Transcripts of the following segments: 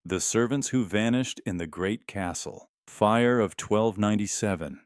The Servants Who Vanished in the Great Castle. Fire of 1297.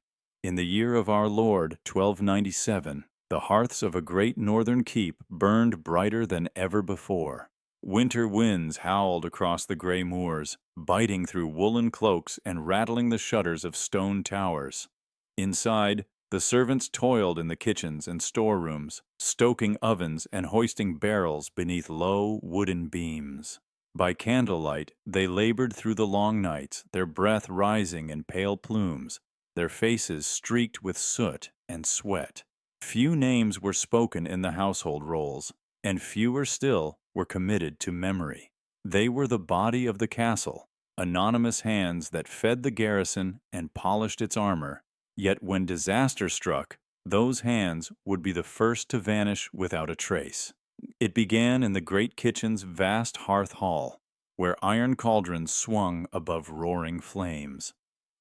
In the year of our Lord, 1297, the hearths of a great northern keep burned brighter than ever before. Winter winds howled across the gray moors, biting through woolen cloaks and rattling the shutters of stone towers. Inside, the servants toiled in the kitchens and storerooms, stoking ovens and hoisting barrels beneath low wooden beams. By candlelight, they labored through the long nights, their breath rising in pale plumes, their faces streaked with soot and sweat. Few names were spoken in the household rolls, and fewer still were committed to memory. They were the body of the castle, anonymous hands that fed the garrison and polished its armor. Yet when disaster struck, those hands would be the first to vanish without a trace. It began in the great kitchen's vast hearth hall, where iron cauldrons swung above roaring flames.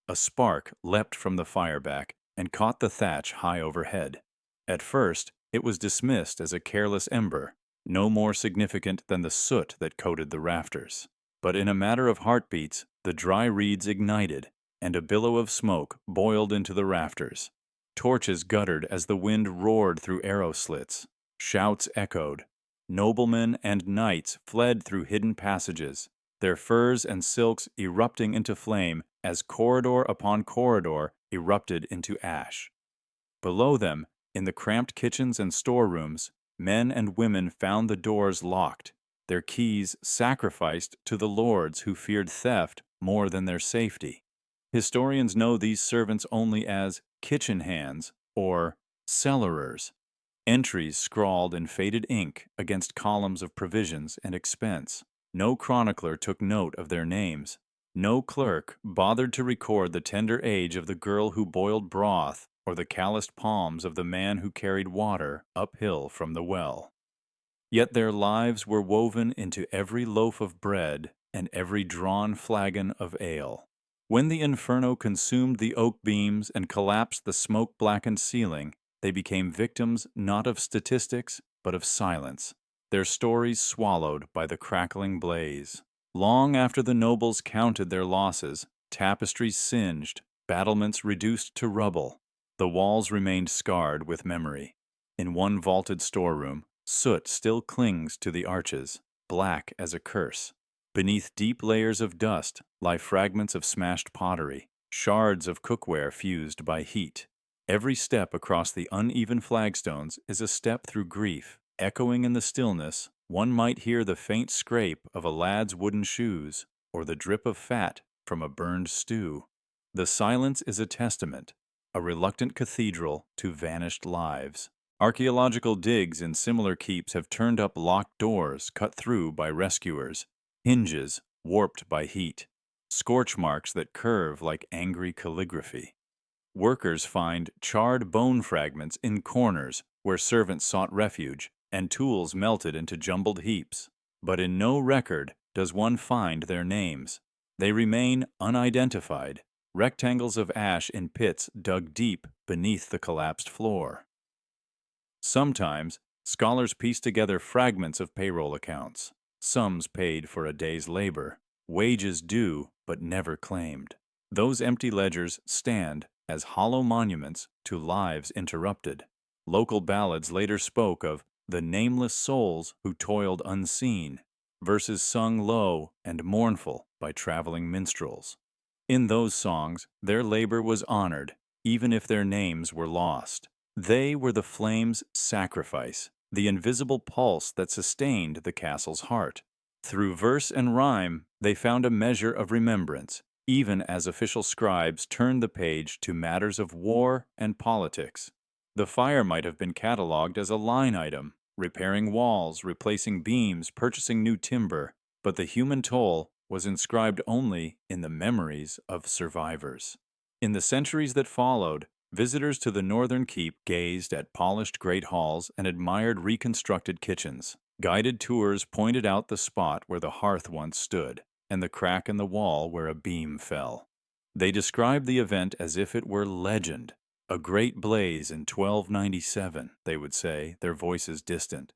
A spark leapt from the fireback and caught the thatch high overhead. At first, it was dismissed as a careless ember, no more significant than the soot that coated the rafters. But in a matter of heartbeats, the dry reeds ignited, and a billow of smoke boiled into the rafters. Torches guttered as the wind roared through arrow slits. Shouts echoed. Noblemen and knights fled through hidden passages, their furs and silks erupting into flame as corridor upon corridor erupted into ash. Below them, in the cramped kitchens and storerooms, men and women found the doors locked, their keys sacrificed to the lords who feared theft more than their safety. Historians know these servants only as kitchen hands or cellarers, entries scrawled in faded ink against columns of provisions and expense. No chronicler took note of their names. No clerk bothered to record the tender age of the girl who boiled broth or the calloused palms of the man who carried water uphill from the well. Yet their lives were woven into every loaf of bread and every drawn flagon of ale. When the inferno consumed the oak beams and collapsed the smoke-blackened ceiling, they became victims not of statistics, but of silence, their stories swallowed by the crackling blaze. Long after the nobles counted their losses, tapestries singed, battlements reduced to rubble, the walls remained scarred with memory. In one vaulted storeroom, soot still clings to the arches, black as a curse. Beneath deep layers of dust lie fragments of smashed pottery, shards of cookware fused by heat. Every step across the uneven flagstones is a step through grief. Echoing in the stillness, one might hear the faint scrape of a lad's wooden shoes or the drip of fat from a burned stew. The silence is a testament, a reluctant cathedral to vanished lives. Archaeological digs in similar keeps have turned up locked doors cut through by rescuers, hinges warped by heat, scorch marks that curve like angry calligraphy. Workers find charred bone fragments in corners where servants sought refuge, and tools melted into jumbled heaps. But in no record does one find their names. They remain unidentified, rectangles of ash in pits dug deep beneath the collapsed floor. Sometimes, scholars piece together fragments of payroll accounts, sums paid for a day's labor, wages due but never claimed. Those empty ledgers stand as hollow monuments to lives interrupted. Local ballads later spoke of the nameless souls who toiled unseen, verses sung low and mournful by traveling minstrels. In those songs, their labor was honored, even if their names were lost. They were the flame's sacrifice, the invisible pulse that sustained the castle's heart. Through verse and rhyme, they found a measure of remembrance, even as official scribes turned the page to matters of war and politics. The fire might have been catalogued as a line item, repairing walls, replacing beams, purchasing new timber, but the human toll was inscribed only in the memories of survivors. In the centuries that followed, visitors to the northern keep gazed at polished great halls and admired reconstructed kitchens. Guided tours pointed out the spot where the hearth once stood, and the crack in the wall where a beam fell. They described the event as if it were legend. A great blaze in 1297, they would say, their voices distant.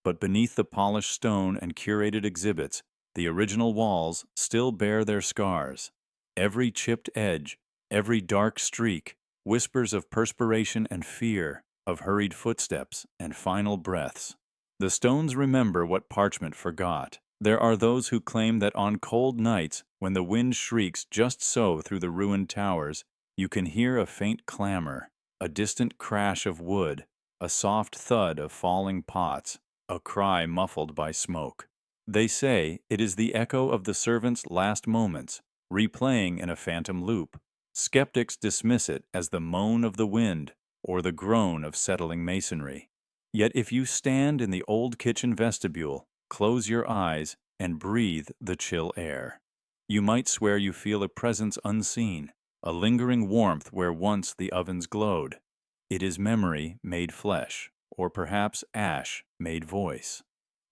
But beneath the polished stone and curated exhibits, the original walls still bear their scars. Every chipped edge, every dark streak, whispers of perspiration and fear, of hurried footsteps and final breaths. The stones remember what parchment forgot. There are those who claim that on cold nights, when the wind shrieks just so through the ruined towers, you can hear a faint clamor, a distant crash of wood, a soft thud of falling pots, a cry muffled by smoke. They say it is the echo of the servant's last moments, replaying in a phantom loop. Skeptics dismiss it as the moan of the wind or the groan of settling masonry. Yet if you stand in the old kitchen vestibule, close your eyes, and breathe the chill air, you might swear you feel a presence unseen, a lingering warmth where once the ovens glowed. It is memory made flesh, or perhaps ash made voice.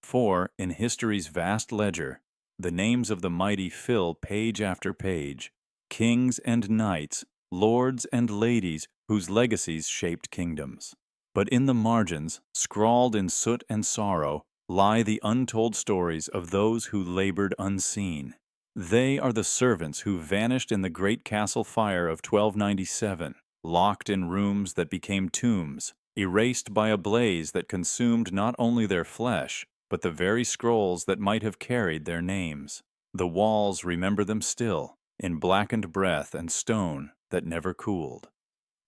For, in history's vast ledger, the names of the mighty fill page after page, kings and knights, lords and ladies whose legacies shaped kingdoms. But in the margins, scrawled in soot and sorrow, lie the untold stories of those who labored unseen. They are the servants who vanished in the great castle fire of 1297, locked in rooms that became tombs, erased by a blaze that consumed not only their flesh, but the very scrolls that might have carried their names. The walls remember them still, in blackened breath and stone that never cooled.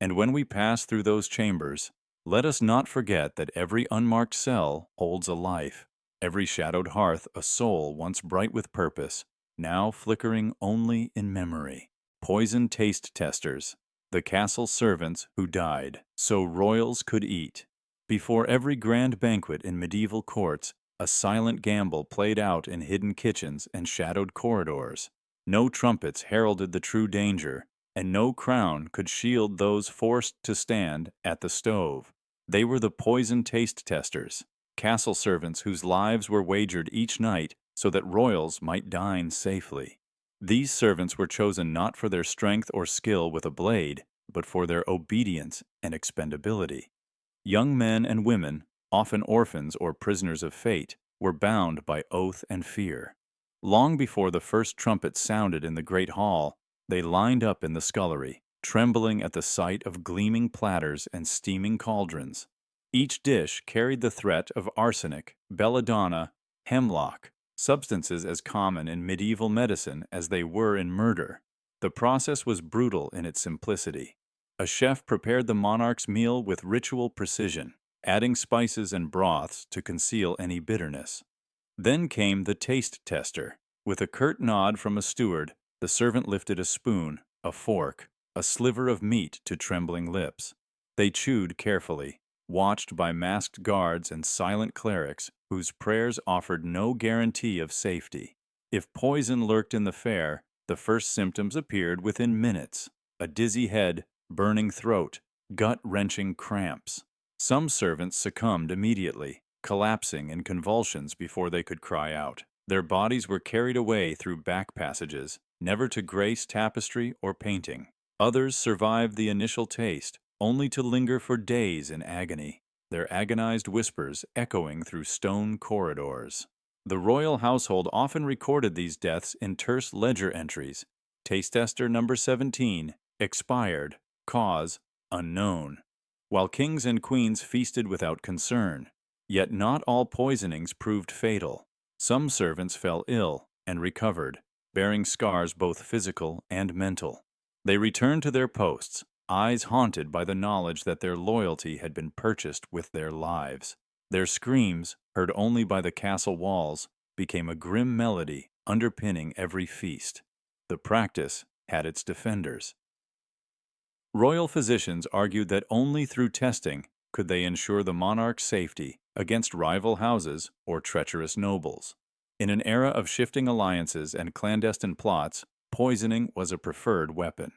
And when we pass through those chambers, let us not forget that every unmarked cell holds a life, every shadowed hearth a soul once bright with purpose, now flickering only in memory. Poison taste testers, the castle servants who died so royals could eat. Before every grand banquet in medieval courts, a silent gamble played out in hidden kitchens and shadowed corridors. No trumpets heralded the true danger, and no crown could shield those forced to stand at the stove. They were the poison taste testers, castle servants whose lives were wagered each night so that royals might dine safely. These servants were chosen not for their strength or skill with a blade, but for their obedience and expendability. Young men and women, often orphans or prisoners of fate, were bound by oath and fear. Long before the first trumpet sounded in the great hall, they lined up in the scullery, trembling at the sight of gleaming platters and steaming cauldrons. Each dish carried the threat of arsenic, belladonna, hemlock, substances as common in medieval medicine as they were in murder. The process was brutal in its simplicity. A chef prepared the monarch's meal with ritual precision, adding spices and broths to conceal any bitterness. Then came the taste tester. With a curt nod from a steward, the servant lifted a spoon, a fork, a sliver of meat to trembling lips. They chewed carefully, watched by masked guards and silent clerics whose prayers offered no guarantee of safety. If poison lurked in the fare, the first symptoms appeared within minutes: a dizzy head, burning throat, gut-wrenching cramps. Some servants succumbed immediately, collapsing in convulsions before they could cry out. Their bodies were carried away through back passages, never to grace tapestry or painting. Others survived the initial taste, only to linger for days in agony, their agonized whispers echoing through stone corridors. The royal household often recorded these deaths in terse ledger entries. Taste tester number 17, expired, cause unknown, while kings and queens feasted without concern. Yet not all poisonings proved fatal. Some servants fell ill and recovered, bearing scars both physical and mental. They returned to their posts, eyes haunted by the knowledge that their loyalty had been purchased with their lives. Their screams, heard only by the castle walls, became a grim melody underpinning every feast. The practice had its defenders. Royal physicians argued that only through testing could they ensure the monarch's safety against rival houses or treacherous nobles. In an era of shifting alliances and clandestine plots, poisoning was a preferred weapon.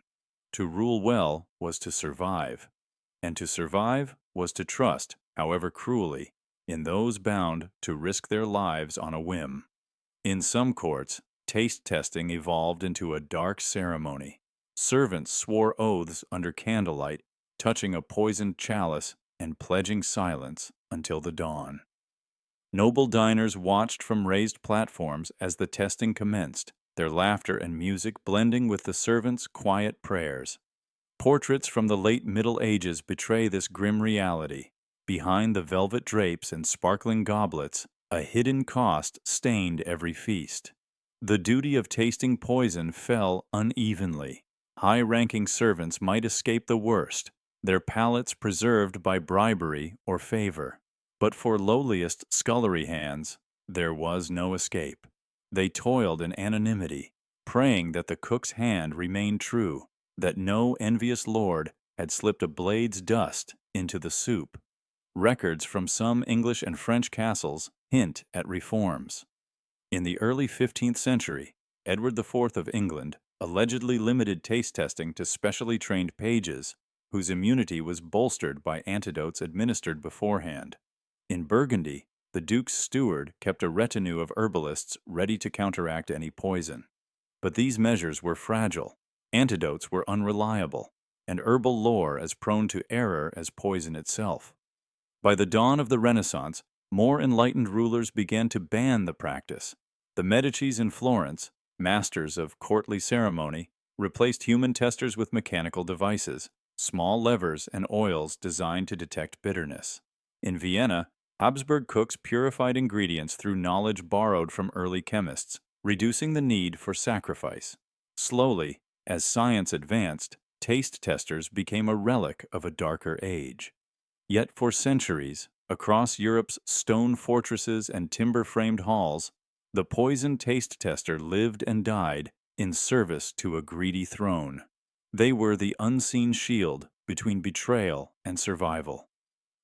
To rule well was to survive, and to survive was to trust, however cruelly, in those bound to risk their lives on a whim. In some courts, taste testing evolved into a dark ceremony. Servants swore oaths under candlelight, touching a poisoned chalice and pledging silence until the dawn. Noble diners watched from raised platforms as the testing commenced, their laughter and music blending with the servants' quiet prayers. Portraits from the late Middle Ages betray this grim reality. Behind the velvet drapes and sparkling goblets, a hidden cost stained every feast. The duty of tasting poison fell unevenly. High-ranking servants might escape the worst, their palates preserved by bribery or favor. But for lowliest scullery hands, there was no escape. They toiled in anonymity, praying that the cook's hand remained true, that no envious lord had slipped a blade's dust into the soup. Records from some English and French castles hint at reforms. In the early 15th century, Edward IV of England allegedly limited taste testing to specially trained pages, whose immunity was bolstered by antidotes administered beforehand. In Burgundy, the Duke's steward kept a retinue of herbalists ready to counteract any poison. But these measures were fragile, antidotes were unreliable, and herbal lore as prone to error as poison itself. By the dawn of the Renaissance, more enlightened rulers began to ban the practice. The Medicis in Florence, masters of courtly ceremony, replaced human testers with mechanical devices, small levers and oils designed to detect bitterness. In Vienna, Habsburg cooks purified ingredients through knowledge borrowed from early chemists, reducing the need for sacrifice. Slowly, as science advanced, taste testers became a relic of a darker age. Yet for centuries, across Europe's stone fortresses and timber-framed halls, the poison taste tester lived and died in service to a greedy throne. They were the unseen shield between betrayal and survival.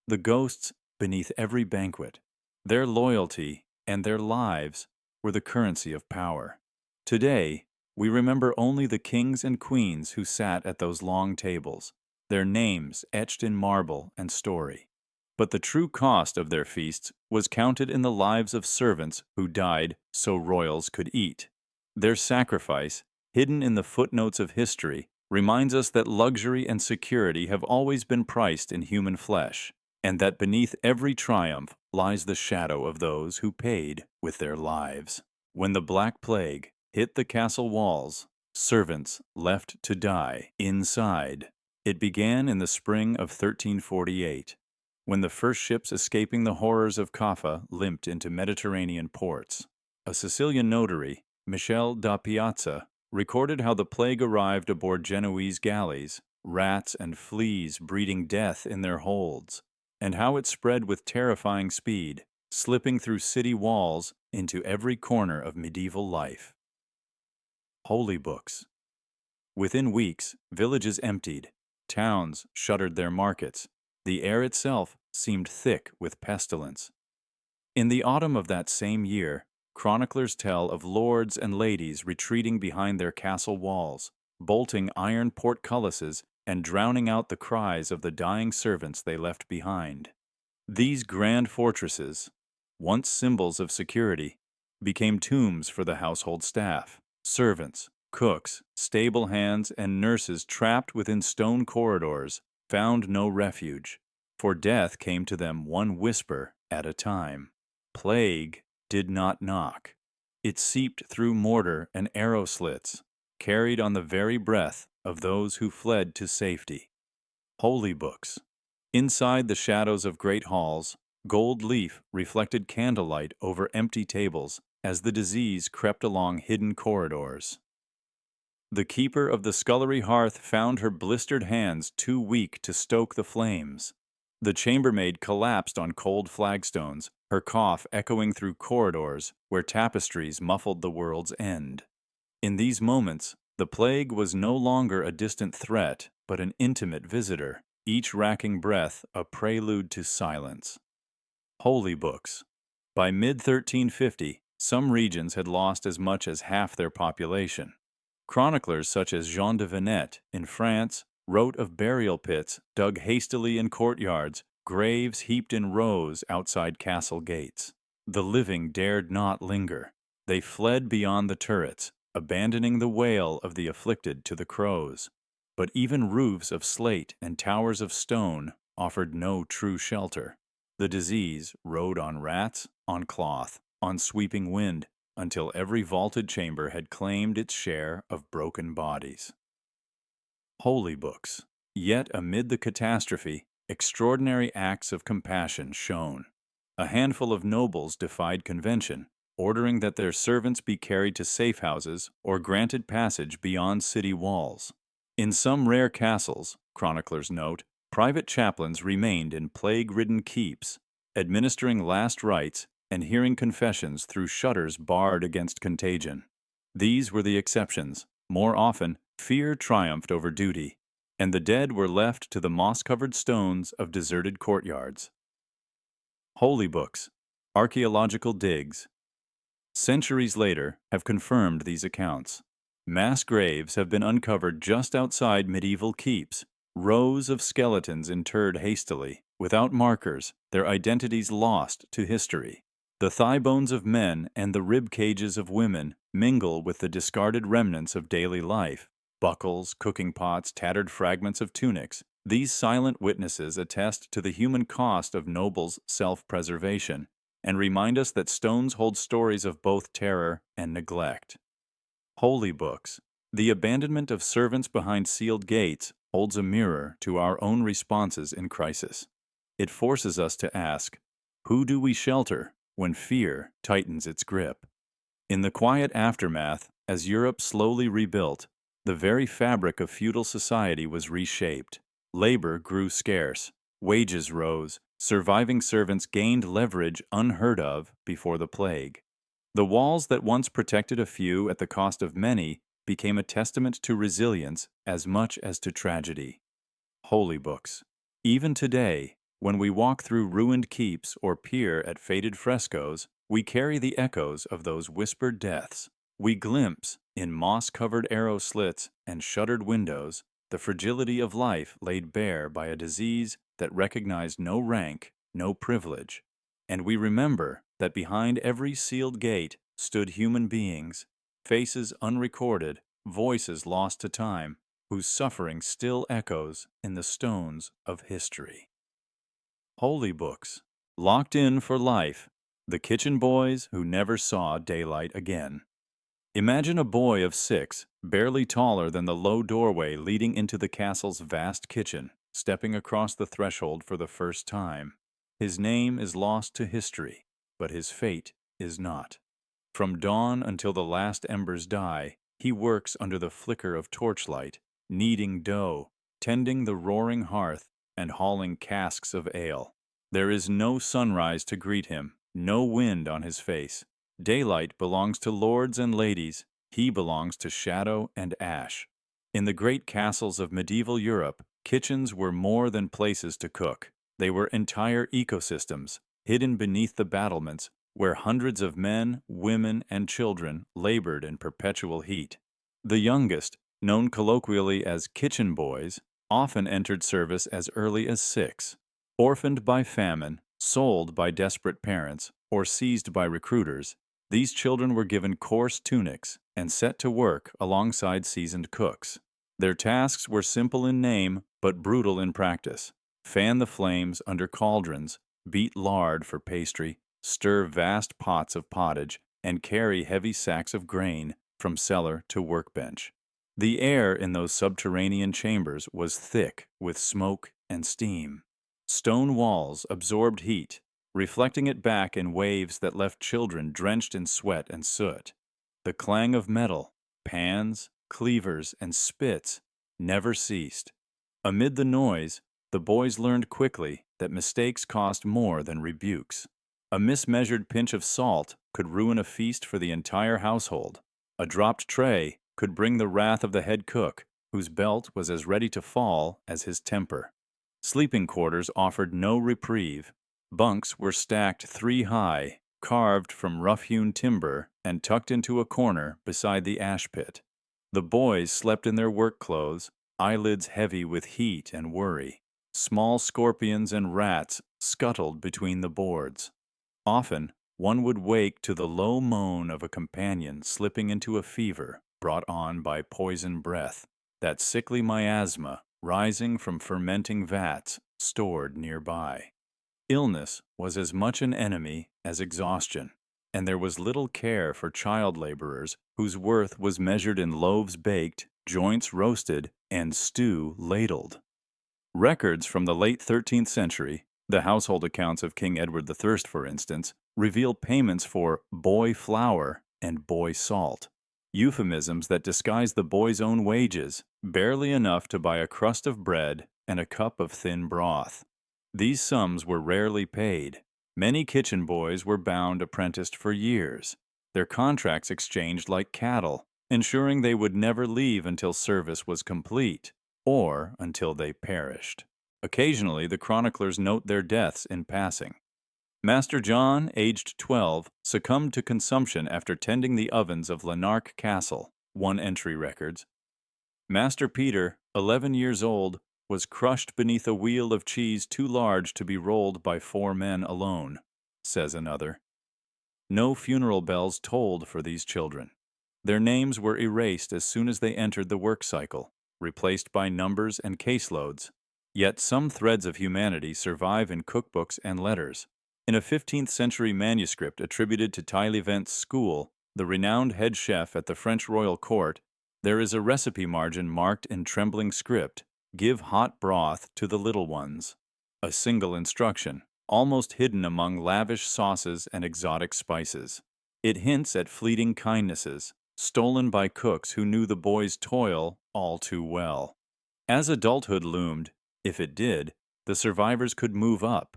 The ghosts beneath every banquet, their loyalty and their lives were the currency of power. Today, we remember only the kings and queens who sat at those long tables, their names etched in marble and story. But the true cost of their feasts was counted in the lives of servants who died so royals could eat. Their sacrifice, hidden in the footnotes of history, reminds us that luxury and security have always been priced in human flesh, and that beneath every triumph lies the shadow of those who paid with their lives. When the Black Plague hit the castle walls, servants left to die inside. It began in the spring of 1348, when the first ships escaping the horrors of Caffa limped into Mediterranean ports. A Sicilian notary, Michel da Piazza, recorded how the plague arrived aboard Genoese galleys, rats and fleas breeding death in their holds, and how it spread with terrifying speed, slipping through city walls into every corner of medieval life. Holy books. Within weeks, villages emptied, towns shuttered their markets, the air itself seemed thick with pestilence. In the autumn of that same year, chroniclers tell of lords and ladies retreating behind their castle walls, bolting iron portcullises and drowning out the cries of the dying servants they left behind. These grand fortresses, once symbols of security, became tombs for the household staff, servants, cooks, stable hands, and nurses trapped within stone corridors found no refuge, for death came to them one whisper at a time. Plague did not knock. It seeped through mortar and arrow slits, carried on the very breath of those who fled to safety. Holy books. Inside the shadows of great halls, gold leaf reflected candlelight over empty tables as the disease crept along hidden corridors. The keeper of the scullery hearth found her blistered hands too weak to stoke the flames. The chambermaid collapsed on cold flagstones, her cough echoing through corridors where tapestries muffled the world's end. In these moments, the plague was no longer a distant threat, but an intimate visitor, each racking breath a prelude to silence. Holy books. By mid-1350, some regions had lost as much as half their population. Chroniclers such as Jean de Venette in France wrote of burial pits dug hastily in courtyards, graves heaped in rows outside castle gates. The living dared not linger. They fled beyond the turrets, abandoning the wail of the afflicted to the crows. But even roofs of slate and towers of stone offered no true shelter. The disease rode on rats, on cloth, on sweeping wind, until every vaulted chamber had claimed its share of broken bodies. Holy books. Yet amid the catastrophe, extraordinary acts of compassion shone. A handful of nobles defied convention, ordering that their servants be carried to safe houses or granted passage beyond city walls. In some rare castles, chroniclers note, private chaplains remained in plague-ridden keeps, administering last rites and hearing confessions through shutters barred against contagion. These were the exceptions. More often, fear triumphed over duty, and the dead were left to the moss-covered stones of deserted courtyards. Holy books. Archaeological digs. Centuries later have confirmed these accounts. Mass graves have been uncovered just outside medieval keeps, rows of skeletons interred hastily, without markers, their identities lost to history. The thigh bones of men and the rib cages of women mingle with the discarded remnants of daily life. Buckles, cooking pots, tattered fragments of tunics. These silent witnesses attest to the human cost of nobles' self-preservation and remind us that stones hold stories of both terror and neglect. Holy books. The abandonment of servants behind sealed gates holds a mirror to our own responses in crisis. It forces us to ask, who do we shelter when fear tightens its grip? In the quiet aftermath, as Europe slowly rebuilt, the very fabric of feudal society was reshaped. Labor grew scarce, wages rose, surviving servants gained leverage unheard of before the plague. The walls that once protected a few at the cost of many became a testament to resilience as much as to tragedy. Holy books. Even today, when we walk through ruined keeps or peer at faded frescoes, we carry the echoes of those whispered deaths. We glimpse, in moss-covered arrow slits and shuttered windows, the fragility of life laid bare by a disease that recognized no rank, no privilege. And we remember that behind every sealed gate stood human beings, faces unrecorded, voices lost to time, whose suffering still echoes in the stones of history. Holy books. Locked in for life. The kitchen boys who never saw daylight again. Imagine a boy of 6, barely taller than the low doorway leading into the castle's vast kitchen, stepping across the threshold for the first time. His name is lost to history, but his fate is not. From dawn until the last embers die, he works under the flicker of torchlight, kneading dough, tending the roaring hearth, and hauling casks of ale. There is no sunrise to greet him, no wind on his face. Daylight belongs to lords and ladies. He belongs to shadow and ash. In the great castles of medieval Europe, kitchens were more than places to cook. They were entire ecosystems, hidden beneath the battlements, where hundreds of men, women, and children labored in perpetual heat. The youngest, known colloquially as kitchen boys, often entered service as early as 6. Orphaned by famine, sold by desperate parents, or seized by recruiters, these children were given coarse tunics and set to work alongside seasoned cooks. Their tasks were simple in name but brutal in practice. Fan the flames under cauldrons, beat lard for pastry, stir vast pots of pottage, and carry heavy sacks of grain from cellar to workbench. The air in those subterranean chambers was thick with smoke and steam. Stone walls absorbed heat, reflecting it back in waves that left children drenched in sweat and soot. The clang of metal, pans, cleavers, and spits never ceased. Amid the noise, the boys learned quickly that mistakes cost more than rebukes. A mismeasured pinch of salt could ruin a feast for the entire household. A dropped tray could bring the wrath of the head cook, whose belt was as ready to fall as his temper. Sleeping quarters offered no reprieve. Bunks were stacked 3 high, carved from rough-hewn timber and tucked into a corner beside the ash pit. The boys slept in their work clothes, eyelids heavy with heat and worry. Small scorpions and rats scuttled between the boards. Often, one would wake to the low moan of a companion slipping into a fever brought on by poison breath, that sickly miasma rising from fermenting vats stored nearby. Illness was as much an enemy as exhaustion, and there was little care for child laborers whose worth was measured in loaves baked, joints roasted, and stew ladled. Records from the late 13th century, the household accounts of King Edward the Thirst, for instance, reveal payments for boy flour and boy salt, euphemisms that disguise the boy's own wages, barely enough to buy a crust of bread and a cup of thin broth. These sums were rarely paid. Many kitchen boys were bound apprenticed for years, their contracts exchanged like cattle, ensuring they would never leave until service was complete, or until they perished. Occasionally, the chroniclers note their deaths in passing. Master John, aged 12, succumbed to consumption after tending the ovens of Lanark Castle, one entry records. Master Peter, 11 years old, was crushed beneath a wheel of cheese too large to be rolled by 4 men alone, says another. No funeral bells tolled for these children. Their names were erased as soon as they entered the work cycle, replaced by numbers and caseloads. Yet some threads of humanity survive in cookbooks and letters. In a 15th century manuscript attributed to Taillevent's school, the renowned head chef at the French royal court, there is a recipe margin marked in trembling script, "Give hot broth to the little ones." A single instruction, almost hidden among lavish sauces and exotic spices. It hints at fleeting kindnesses, stolen by cooks who knew the boy's toil all too well. As adulthood loomed, if it did, the survivors could move up.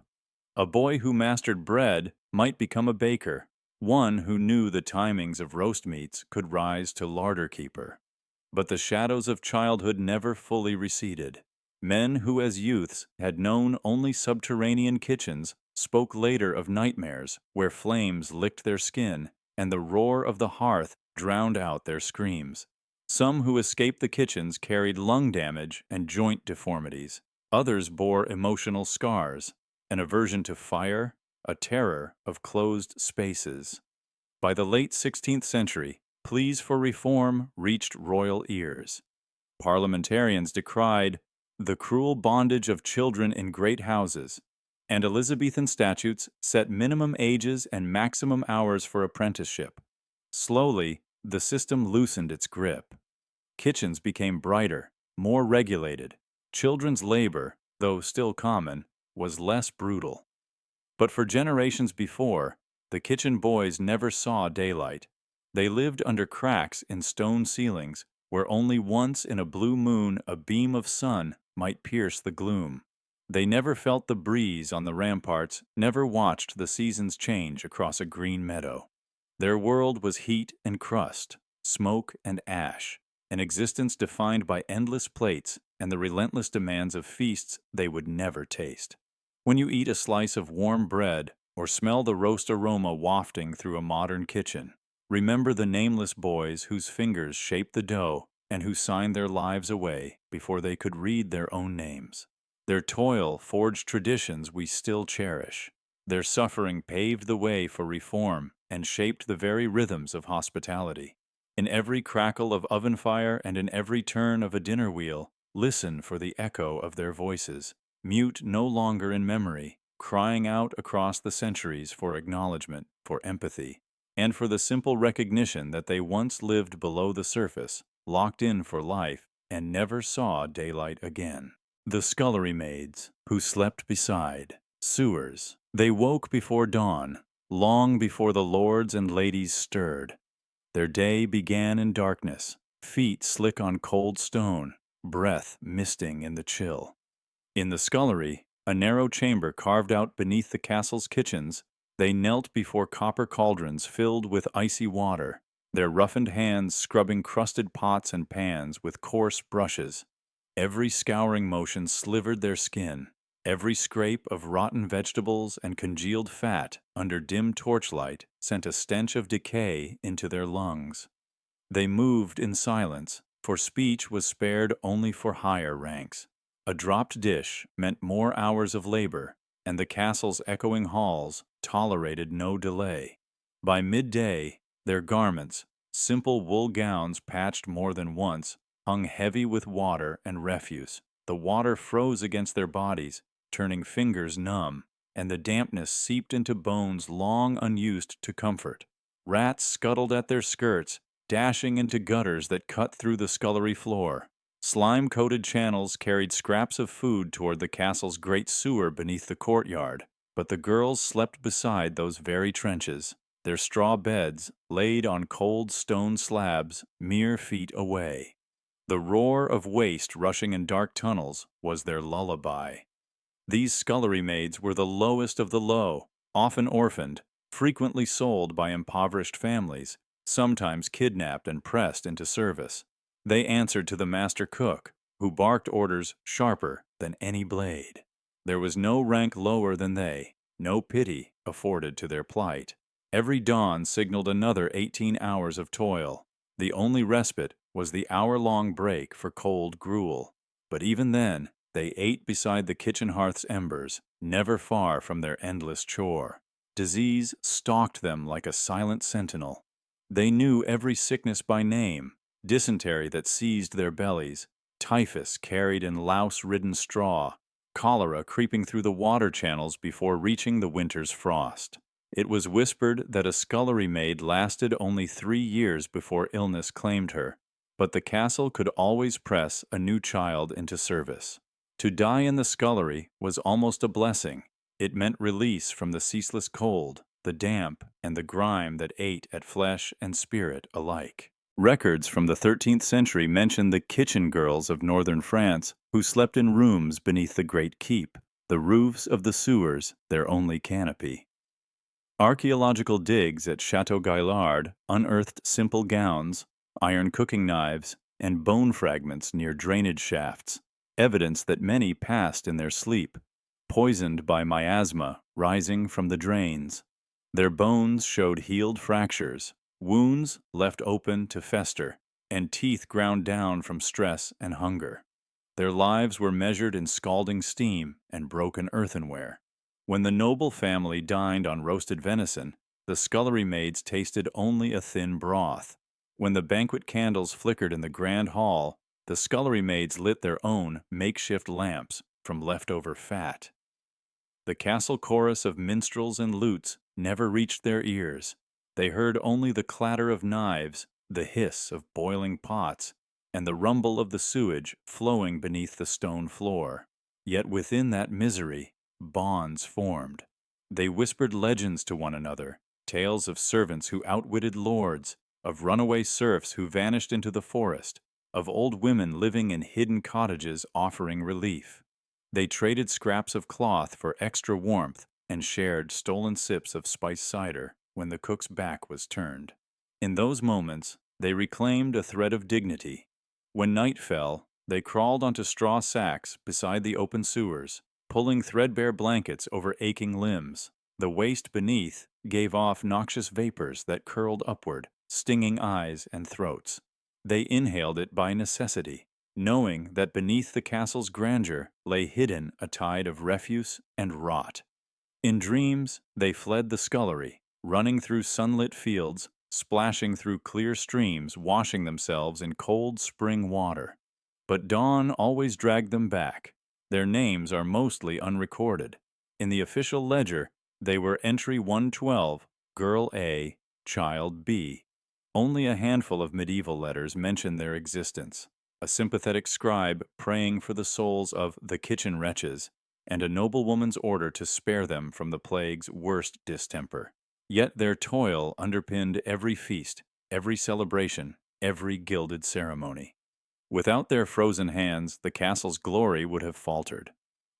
A boy who mastered bread might become a baker. One who knew the timings of roast meats could rise to larder keeper. But the shadows of childhood never fully receded. Men who as youths had known only subterranean kitchens spoke later of nightmares where flames licked their skin and the roar of the hearth drowned out their screams. Some who escaped the kitchens carried lung damage and joint deformities. Others bore emotional scars, an aversion to fire, a terror of closed spaces. By the late 16th century, pleas for reform reached royal ears. Parliamentarians decried the cruel bondage of children in great houses, and Elizabethan statutes set minimum ages and maximum hours for apprenticeship. Slowly, the system loosened its grip. Kitchens became brighter, more regulated. Children's labor, though still common, was less brutal. But for generations before, the kitchen boys never saw daylight. They lived under cracks in stone ceilings, where only once in a blue moon a beam of sun might pierce the gloom. They never felt the breeze on the ramparts, never watched the seasons change across a green meadow. Their world was heat and crust, smoke and ash, an existence defined by endless plates and the relentless demands of feasts they would never taste. When you eat a slice of warm bread or smell the roast aroma wafting through a modern kitchen, remember the nameless boys whose fingers shaped the dough and who signed their lives away before they could read their own names. Their toil forged traditions we still cherish. Their suffering paved the way for reform and shaped the very rhythms of hospitality. In every crackle of oven fire and in every turn of a dinner wheel, listen for the echo of their voices, mute no longer in memory, crying out across the centuries for acknowledgement, for empathy, and for the simple recognition that they once lived below the surface, locked in for life, and never saw daylight again. The scullery maids, who slept beside, sewers, they woke before dawn, long before the lords and ladies stirred. Their day began in darkness, feet slick on cold stone, breath misting in the chill. In the scullery, a narrow chamber carved out beneath the castle's kitchens, they knelt before copper cauldrons filled with icy water, their roughened hands scrubbing crusted pots and pans with coarse brushes. Every scouring motion slivered their skin. Every scrape of rotten vegetables and congealed fat under dim torchlight sent a stench of decay into their lungs. They moved in silence, for speech was spared only for higher ranks. A dropped dish meant more hours of labor, and the castle's echoing halls tolerated no delay. By midday, their garments, simple wool gowns patched more than once, hung heavy with water and refuse. The water froze against their bodies, turning fingers numb. and the dampness seeped into bones long unused to comfort. Rats scuttled at their skirts, dashing into gutters that cut through the scullery floor. Slime-coated channels carried scraps of food toward the castle's great sewer beneath the courtyard, but the girls slept beside those very trenches, their straw beds laid on cold stone slabs mere feet away. The roar of waste rushing in dark tunnels was their lullaby. These scullery maids were the lowest of the low, often orphaned, frequently sold by impoverished families, sometimes kidnapped and pressed into service. They answered to the master cook, who barked orders sharper than any blade. There was no rank lower than they, no pity afforded to their plight. Every dawn signaled another 18 hours of toil. The only respite was the hour-long break for cold gruel. But even then, they ate beside the kitchen hearth's embers, never far from their endless chore. Disease stalked them like a silent sentinel. They knew every sickness by name, dysentery that seized their bellies, typhus carried in louse-ridden straw, cholera creeping through the water channels before reaching the winter's frost. It was whispered that a scullery maid lasted only 3 years before illness claimed her, but the castle could always press a new child into service. To die in the scullery was almost a blessing. It meant release from the ceaseless cold, the damp, and the grime that ate at flesh and spirit alike. Records from the 13th century mention the kitchen girls of northern France who slept in rooms beneath the great keep, the roofs of the sewers their only canopy. Archaeological digs at Chateau Gaillard unearthed simple gowns, iron cooking knives, and bone fragments near drainage shafts, evidence that many passed in their sleep, poisoned by miasma rising from the drains. Their bones showed healed fractures, wounds left open to fester, and teeth ground down from stress and hunger. Their lives were measured in scalding steam and broken earthenware. When the noble family dined on roasted venison, the scullery maids tasted only a thin broth. When the banquet candles flickered in the grand hall, the scullery maids lit their own makeshift lamps from leftover fat. The castle chorus of minstrels and lutes never reached their ears. They heard only the clatter of knives, the hiss of boiling pots, and the rumble of the sewage flowing beneath the stone floor. Yet within that misery, bonds formed. They whispered legends to one another, tales of servants who outwitted lords, of runaway serfs who vanished into the forest, of old women living in hidden cottages offering relief. They traded scraps of cloth for extra warmth and shared stolen sips of spiced cider when the cook's back was turned. In those moments, they reclaimed a thread of dignity. When night fell, they crawled onto straw sacks beside the open sewers, pulling threadbare blankets over aching limbs. The waste beneath gave off noxious vapors that curled upward, stinging eyes and throats. They inhaled it by necessity, knowing that beneath the castle's grandeur lay hidden a tide of refuse and rot. In dreams, they fled the scullery, running through sunlit fields, splashing through clear streams, washing themselves in cold spring water. But dawn always dragged them back. Their names are mostly unrecorded. In the official ledger, they were entry 112, Girl A, Child B. Only a handful of medieval letters mention their existence. A sympathetic scribe praying for the souls of the kitchen wretches, and a noblewoman's order to spare them from the plague's worst distemper. Yet their toil underpinned every feast, every celebration, every gilded ceremony. Without their frozen hands, the castle's glory would have faltered.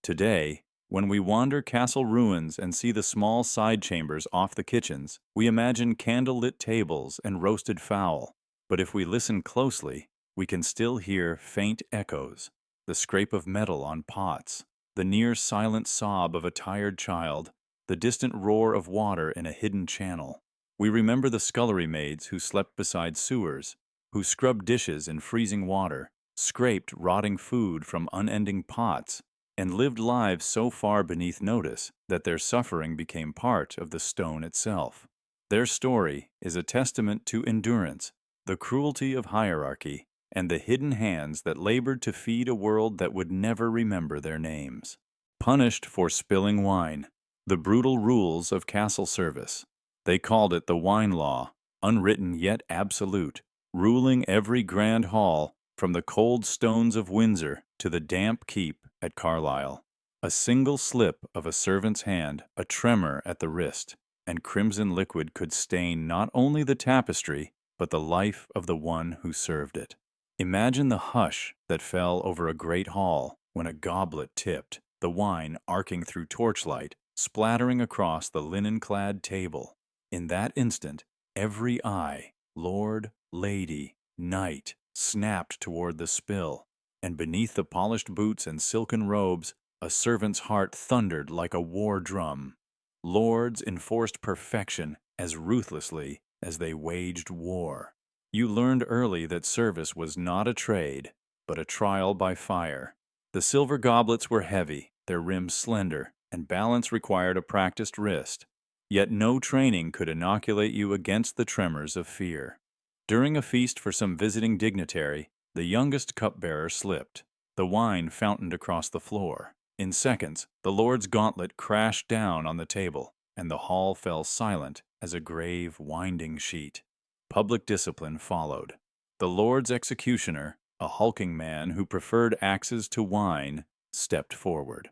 Today, when we wander castle ruins and see the small side chambers off the kitchens, we imagine candle-lit tables and roasted fowl. But if we listen closely, we can still hear faint echoes, the scrape of metal on pots, the near silent sob of a tired child, the distant roar of water in a hidden channel. We remember the scullery maids who slept beside sewers, who scrubbed dishes in freezing water, scraped rotting food from unending pots, and lived lives so far beneath notice that their suffering became part of the stone itself. Their story is a testament to endurance, the cruelty of hierarchy, and the hidden hands that labored to feed a world that would never remember their names. Punished for spilling wine, The brutal rules of castle service. They called it the wine law, unwritten yet absolute, ruling every grand hall from the cold stones of Windsor to the damp keep at Carlisle. A single slip of a servant's hand, a tremor at the wrist, and crimson liquid could stain not only the tapestry, but the life of the one who served it. Imagine the hush that fell over a great hall when a goblet tipped, the wine arcing through torchlight, splattering across the linen-clad table. In that instant, every eye, lord, lady, knight, snapped toward the spill, and beneath the polished boots and silken robes, a servant's heart thundered like a war drum. Lords enforced perfection as ruthlessly as they waged war. You learned early that service was not a trade, but a trial by fire. The silver goblets were heavy, their rims slender, and balance required a practiced wrist. Yet no training could inoculate you against the tremors of fear. During a feast for some visiting dignitary, the youngest cupbearer slipped. The wine fountained across the floor. In seconds, the lord's gauntlet crashed down on the table, and the hall fell silent as a grave, winding sheet. Public discipline followed. The lord's executioner, a hulking man who preferred axes to wine, stepped forward.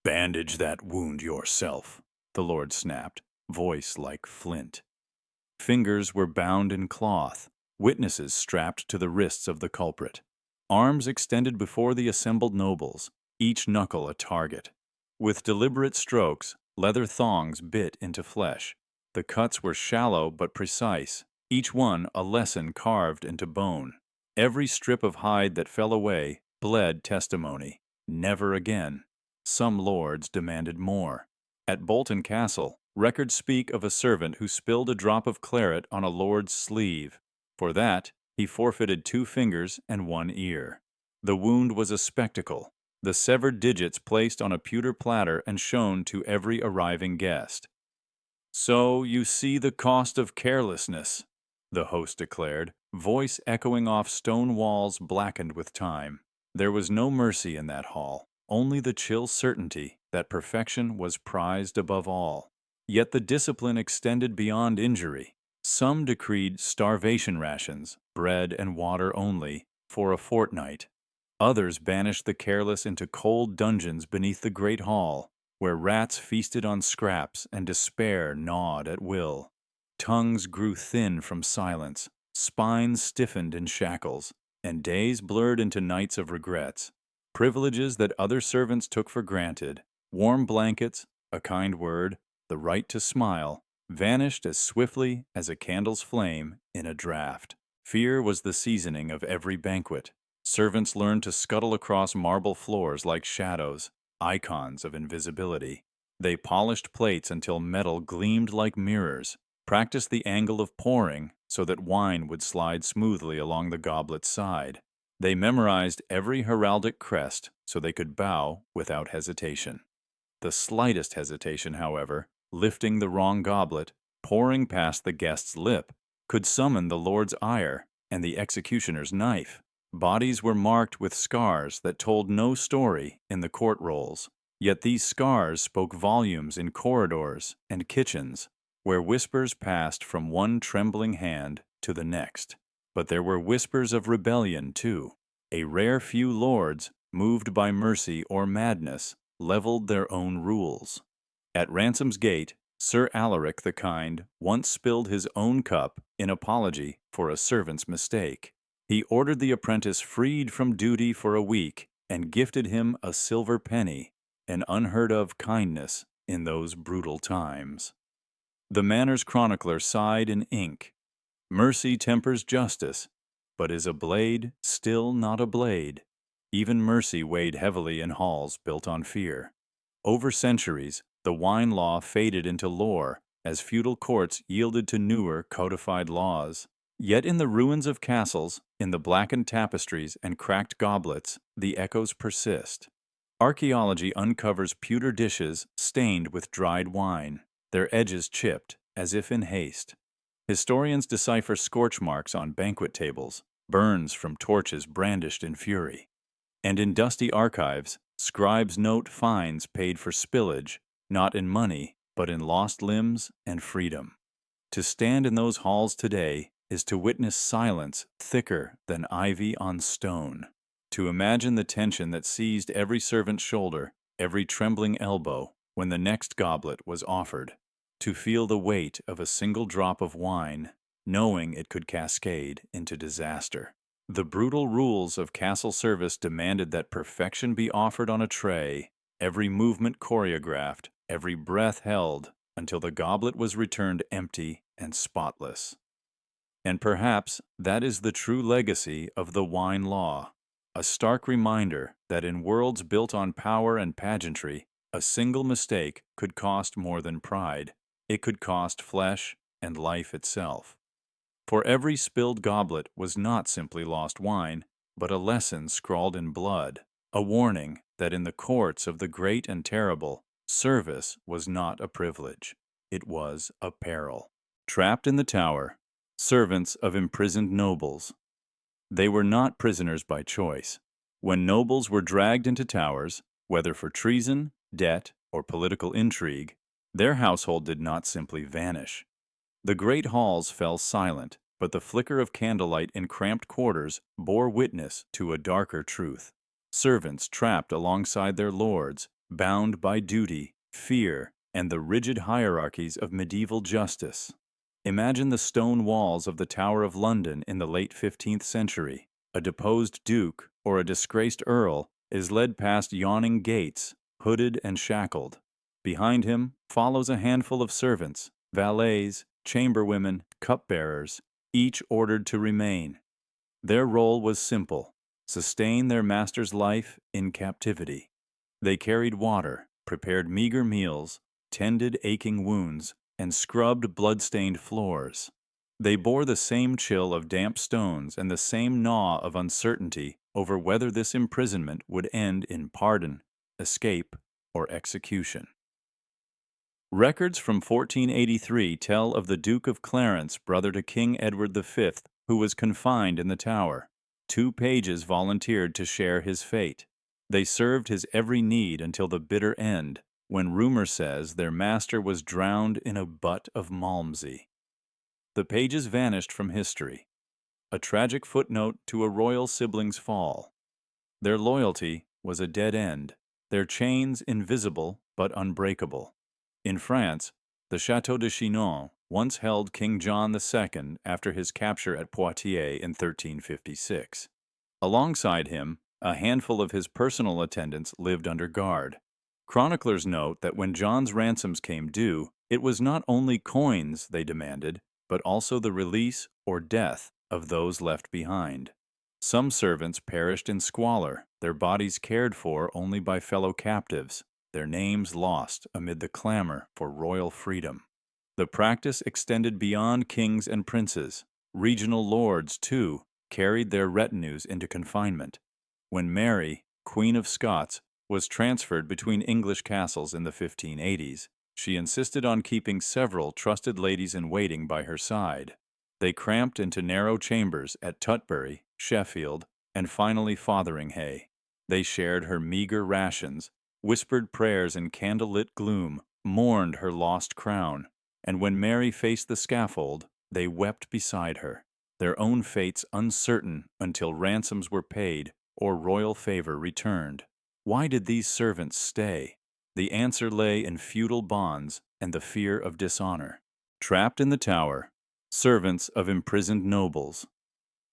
"Bandage that wound yourself," the lord snapped, voice like flint. Fingers were bound in cloth, witnesses strapped to the wrists of the culprit. Arms extended before the assembled nobles, each knuckle a target. With deliberate strokes, leather thongs bit into flesh. The cuts were shallow but precise, each one a lesson carved into bone. Every strip of hide that fell away bled testimony. Never again. Some lords demanded more. At Bolton Castle, records speak of a servant who spilled a drop of claret on a lord's sleeve. For that, he forfeited 2 fingers and 1 ear. The wound was a spectacle, the severed digits placed on a pewter platter and shown to every arriving guest. "So you see the cost of carelessness," the host declared, voice echoing off stone walls blackened with time. There was no mercy in that hall, only the chill certainty that perfection was prized above all. Yet the discipline extended beyond injury. Some decreed starvation rations, bread and water only, for a fortnight. Others banished the careless into cold dungeons beneath the great hall, where rats feasted on scraps and despair gnawed at will. Tongues grew thin from silence, spines stiffened in shackles, and days blurred into nights of regrets. Privileges that other servants took for granted, warm blankets, a kind word, the right to smile, vanished as swiftly as a candle's flame in a draught. Fear was the seasoning of every banquet. Servants learned to scuttle across marble floors like shadows, icons of invisibility. They polished plates until metal gleamed like mirrors, practiced the angle of pouring so that wine would slide smoothly along the goblet's side. They memorized every heraldic crest so they could bow without hesitation. The slightest hesitation, however, lifting the wrong goblet, pouring past the guest's lip, could summon the lord's ire and the executioner's knife. Bodies were marked with scars that told no story in the court rolls, yet these scars spoke volumes in corridors and kitchens, where whispers passed from one trembling hand to the next. But there were whispers of rebellion, too. A rare few lords, moved by mercy or madness, leveled their own rules. At Ransom's gate, Sir Alaric the Kind once spilled his own cup in apology for a servant's mistake. He ordered the apprentice freed from duty for a week and gifted him a silver penny, an unheard-of kindness in those brutal times. The Manor's chronicler sighed in ink. Mercy tempers justice, but is a blade still not a blade? Even mercy weighed heavily in halls built on fear. Over centuries, the wine law faded into lore as feudal courts yielded to newer codified laws. Yet in the ruins of castles, in the blackened tapestries and cracked goblets, the echoes persist. Archaeology uncovers pewter dishes stained with dried wine, their edges chipped, as if in haste. Historians decipher scorch marks on banquet tables, burns from torches brandished in fury. And in dusty archives, scribes note fines paid for spillage, not in money, but in lost limbs and freedom. To stand in those halls today is to witness silence thicker than ivy on stone. To imagine the tension that seized every servant's shoulder, every trembling elbow, when the next goblet was offered. To feel the weight of a single drop of wine, knowing it could cascade into disaster. The brutal rules of castle service demanded that perfection be offered on a tray, every movement choreographed, every breath held, until the goblet was returned empty and spotless. And perhaps that is the true legacy of the wine law, a stark reminder that in worlds built on power and pageantry, a single mistake could cost more than pride. It could cost flesh and life itself. For every spilled goblet was not simply lost wine, but a lesson scrawled in blood, a warning that in the courts of the great and terrible, service was not a privilege. It was a peril. Trapped in the tower, servants of imprisoned nobles. They were not prisoners by choice. When nobles were dragged into towers, whether for treason, debt, or political intrigue, their household did not simply vanish. The great halls fell silent, but the flicker of candlelight in cramped quarters bore witness to a darker truth. Servants trapped alongside their lords, bound by duty, fear, and the rigid hierarchies of medieval justice. Imagine the stone walls of the Tower of London in the late 15th century. A deposed duke or a disgraced earl is led past yawning gates, hooded and shackled. Behind him follows a handful of servants, valets, chamberwomen, cupbearers, each ordered to remain. Their role was simple: sustain their master's life in captivity. They carried water, prepared meager meals, tended aching wounds, and scrubbed blood-stained floors. They bore the same chill of damp stones and the same gnaw of uncertainty over whether this imprisonment would end in pardon, escape, or execution. Records from 1483 tell of the Duke of Clarence, brother to King Edward V, who was confined in the Tower. 2 pages volunteered to share his fate. They served his every need until the bitter end, when rumor says their master was drowned in a butt of Malmsey. The pages vanished from history, a tragic footnote to a royal sibling's fall. Their loyalty was a dead end, their chains invisible but unbreakable. In France, the Château de Chinon once held King John II after his capture at Poitiers in 1356. Alongside him, a handful of his personal attendants lived under guard. Chroniclers note that when John's ransoms came due, it was not only coins they demanded, but also the release or death of those left behind. Some servants perished in squalor, their bodies cared for only by fellow captives, their names lost amid the clamor for royal freedom. The practice extended beyond kings and princes. Regional lords, too, carried their retinues into confinement. When Mary, Queen of Scots, was transferred between English castles in the 1580s, she insisted on keeping several trusted ladies-in-waiting by her side. They cramped into narrow chambers at Tutbury, Sheffield, and finally Fotheringhay. They shared her meager rations, whispered prayers in candlelit gloom, mourned her lost crown, and when Mary faced the scaffold, they wept beside her, their own fates uncertain until ransoms were paid or royal favor returned. Why did these servants stay? The answer lay in feudal bonds and the fear of dishonor. Trapped in the Tower, servants of imprisoned nobles.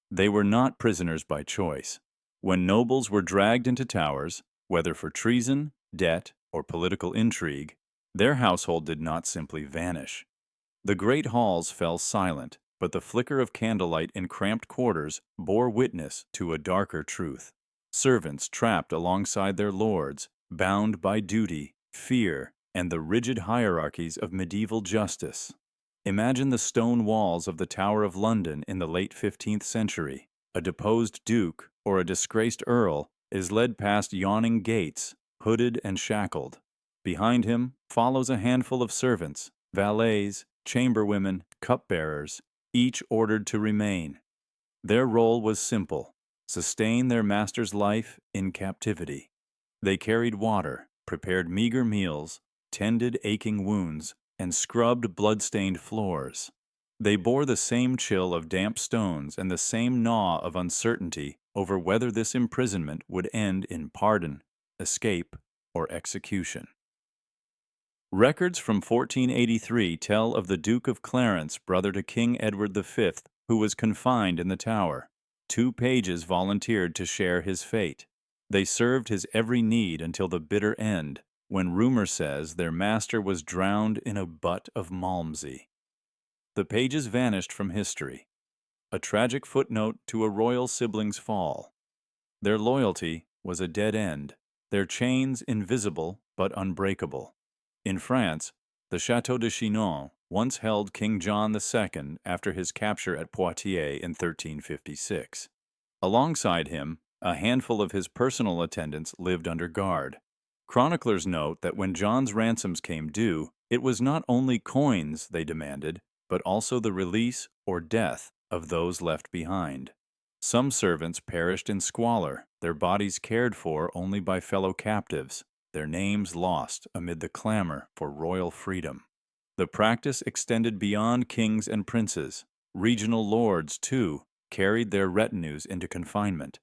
They were not prisoners by choice. When nobles were dragged into towers, whether for treason, debt, or political intrigue, their household did not simply vanish. The great halls fell silent, but the flicker of candlelight in cramped quarters bore witness to a darker truth. Servants trapped alongside their lords, bound by duty, fear, and the rigid hierarchies of medieval justice. Imagine the stone walls of the Tower of London in the late 15th century. A deposed duke or a disgraced earl is led past yawning gates, hooded and shackled. Behind him follows a handful of servants, valets, chamberwomen, cupbearers, each ordered to remain. Their role was simple: sustain their master's life in captivity. They carried water, prepared meager meals, tended aching wounds, and scrubbed blood-stained floors. They bore the same chill of damp stones and the same gnaw of uncertainty over whether this imprisonment would end in pardon, escape, or execution. Records from 1483 tell of the Duke of Clarence, brother to King Edward V, who was confined in the Tower. 2 pages volunteered to share his fate. They served his every need until the bitter end, when rumor says their master was drowned in a butt of Malmsey. The pages vanished from history. A tragic footnote to a royal sibling's fall. Their loyalty was a dead end, their chains invisible but unbreakable. In France, the Château de Chinon once held King John II after his capture at Poitiers in 1356. Alongside him, a handful of his personal attendants lived under guard. Chroniclers note that when John's ransoms came due, it was not only coins they demanded, but also the release or death of those left behind. Some servants perished in squalor, their bodies cared for only by fellow captives, their names lost amid the clamor for royal freedom. The practice extended beyond kings and princes. Regional lords, too, carried their retinues into confinement.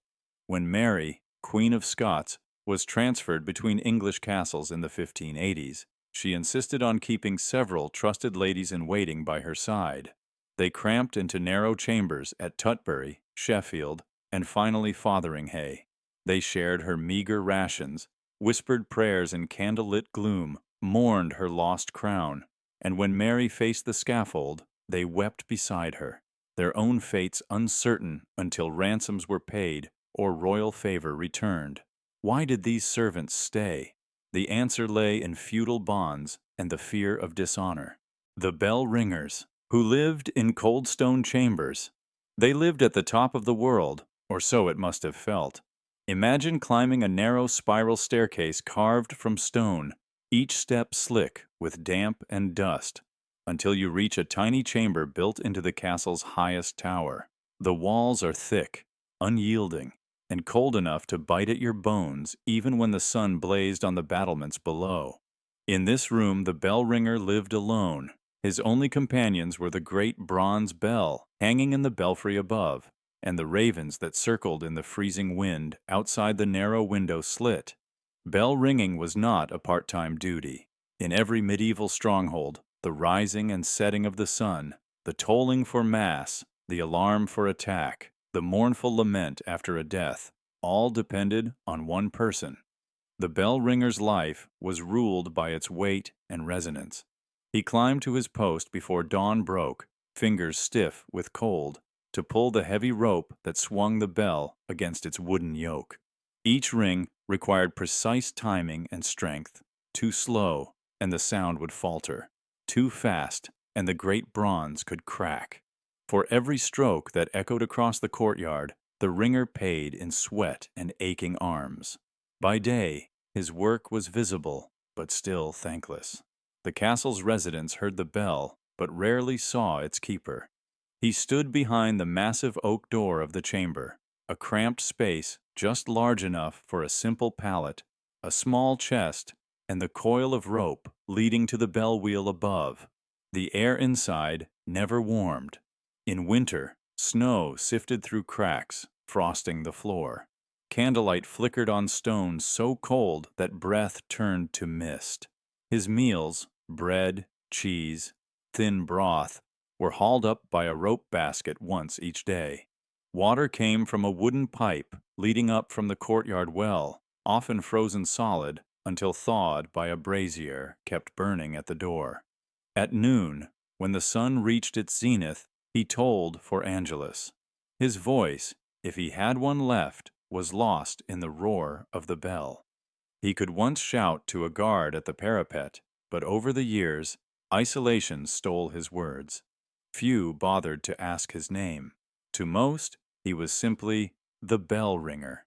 When Mary, Queen of Scots, was transferred between English castles in the 1580s, she insisted on keeping several trusted ladies-in-waiting by her side. They cramped into narrow chambers at Tutbury, Sheffield, and finally Fotheringhay. They shared her meager rations, whispered prayers in candlelit gloom, mourned her lost crown, and when Mary faced the scaffold, they wept beside her, their own fates uncertain until ransoms were paid or royal favor returned. Why did these servants stay? The answer lay in feudal bonds and the fear of dishonor. The bell ringers, who lived in cold stone chambers. They lived at the top of the world, or so it must have felt. Imagine climbing a narrow spiral staircase carved from stone, each step slick with damp and dust, until you reach a tiny chamber built into the castle's highest tower. The walls are thick, unyielding, and cold enough to bite at your bones even when the sun blazed on the battlements below. In this room the bell ringer lived alone. His only companions were the great bronze bell hanging in the belfry above, and the ravens that circled in the freezing wind outside the narrow window slit. Bell ringing was not a part-time duty. In every medieval stronghold, the rising and setting of the sun, the tolling for mass, the alarm for attack, the mournful lament after a death, all depended on one person. The bell ringer's life was ruled by its weight and resonance. He climbed to his post before dawn broke, fingers stiff with cold, to pull the heavy rope that swung the bell against its wooden yoke. Each ring required precise timing and strength. Too slow, and the sound would falter. Too fast, and the great bronze could crack. For every stroke that echoed across the courtyard, the ringer paid in sweat and aching arms. By day, his work was visible, but still thankless. The castle's residents heard the bell, but rarely saw its keeper. He stood behind the massive oak door of the chamber, a cramped space just large enough for a simple pallet, a small chest, and the coil of rope leading to the bell wheel above. The air inside never warmed. In winter, snow sifted through cracks, frosting the floor. Candlelight flickered on stones so cold that breath turned to mist. His meals, bread, cheese, thin broth, were hauled up by a rope basket once each day. Water came from a wooden pipe leading up from the courtyard well, often frozen solid until thawed by a brazier kept burning at the door. At noon, when the sun reached its zenith, he tolled for Angelus. His voice, if he had one left, was lost in the roar of the bell. He could once shout to a guard at the parapet, but over the years, isolation stole his words. Few bothered to ask his name. To most, he was simply the bell ringer.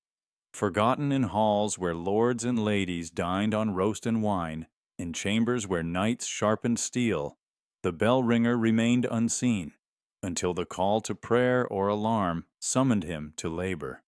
Forgotten in halls where lords and ladies dined on roast and wine, in chambers where knights sharpened steel, the bell ringer remained unseen, until the call to prayer or alarm summoned him to labor.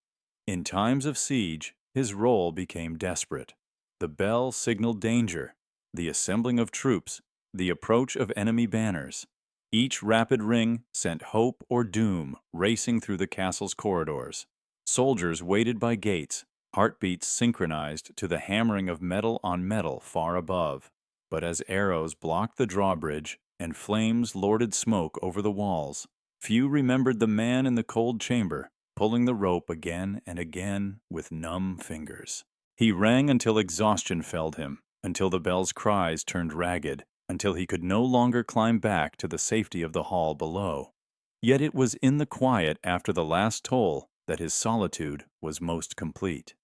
In times of siege, his role became desperate. The bell signaled danger. the assembling of troops, the approach of enemy banners. Each rapid ring sent hope or doom racing through the castle's corridors. Soldiers waited by gates, heartbeats synchronized to the hammering of metal on metal far above. But as arrows blocked the drawbridge and flames lorded smoke over the walls, few remembered the man in the cold chamber, pulling the rope again and again with numb fingers. He rang until exhaustion felled him, until the bell's cries turned ragged, until he could no longer climb back to the safety of the hall below. Yet it was in the quiet after the last toll that his solitude was most complete.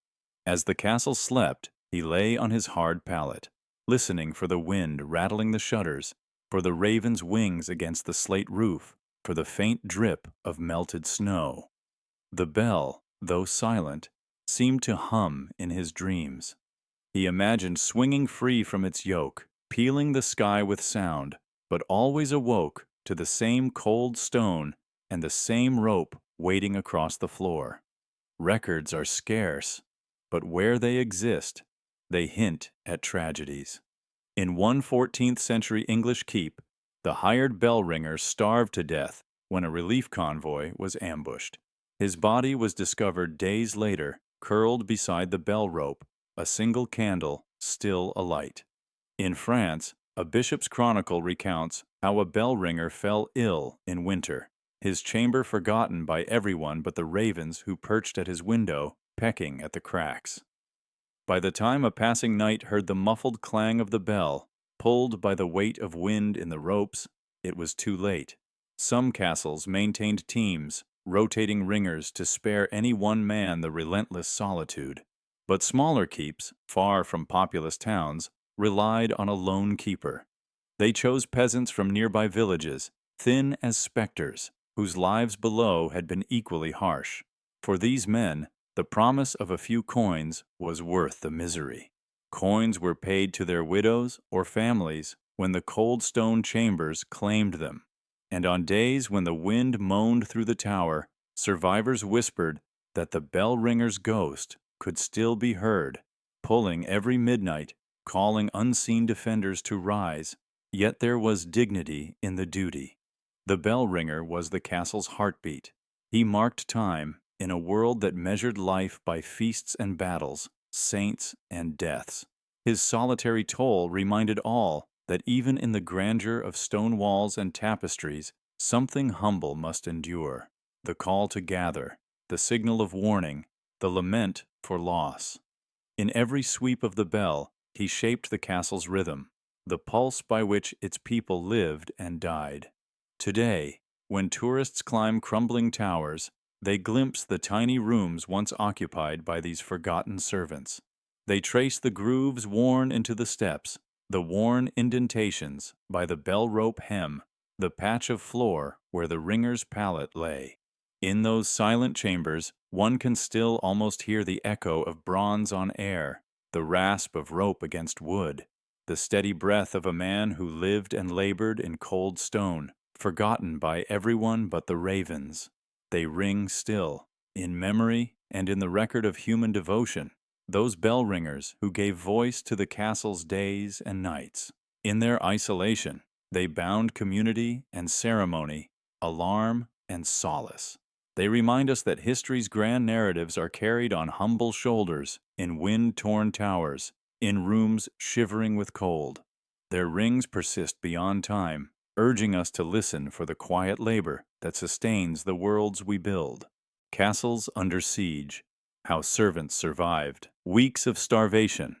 As the castle slept, he lay on his hard pallet, listening for the wind rattling the shutters, for the raven's wings against the slate roof, for the faint drip of melted snow. The bell, though silent, seemed to hum in his dreams. He imagined swinging free from its yoke, peeling the sky with sound, but always awoke to the same cold stone and the same rope waiting across the floor. Records are scarce, but where they exist, they hint at tragedies. In one 14th century English keep, the hired bell ringer starved to death when a relief convoy was ambushed. His body was discovered days later, curled beside the bell rope, a single candle still alight. In France, a bishop's chronicle recounts how a bell ringer fell ill in winter, his chamber forgotten by everyone but the ravens who perched at his window, pecking at the cracks. By the time a passing knight heard the muffled clang of the bell, pulled by the weight of wind in the ropes, it was too late. Some castles maintained teams, rotating ringers to spare any one man the relentless solitude. But smaller keeps, far from populous towns, relied on a lone keeper. They chose peasants from nearby villages, thin as specters, whose lives below had been equally harsh. For these men, the promise of a few coins was worth the misery. Coins were paid to their widows or families when the cold stone chambers claimed them. And on days when the wind moaned through the tower, survivors whispered that the bell ringer's ghost could still be heard, pulling every midnight, calling unseen defenders to rise. Yet there was dignity in the duty. The bell ringer was the castle's heartbeat. He marked time in a world that measured life by feasts and battles, saints and deaths. His solitary toll reminded all that even in the grandeur of stone walls and tapestries, something humble must endure. The call to gather, the signal of warning, the lament for loss. In every sweep of the bell, he shaped the castle's rhythm, the pulse by which its people lived and died. Today, when tourists climb crumbling towers, they glimpse the tiny rooms once occupied by these forgotten servants. They trace the grooves worn into the steps, the worn indentations by the bell rope hem, the patch of floor where the ringer's pallet lay. In those silent chambers, one can still almost hear the echo of bronze on air, the rasp of rope against wood, the steady breath of a man who lived and labored in cold stone, forgotten by everyone but the ravens. They ring still, in memory and in the record of human devotion, those bell ringers who gave voice to the castle's days and nights. In their isolation, they bound community and ceremony, alarm and solace. They remind us that history's grand narratives are carried on humble shoulders, in wind-torn towers, in rooms shivering with cold. Their rings persist beyond time, urging us to listen for the quiet labor that sustains the worlds we build. Castles under siege. How servants survived. Weeks of starvation.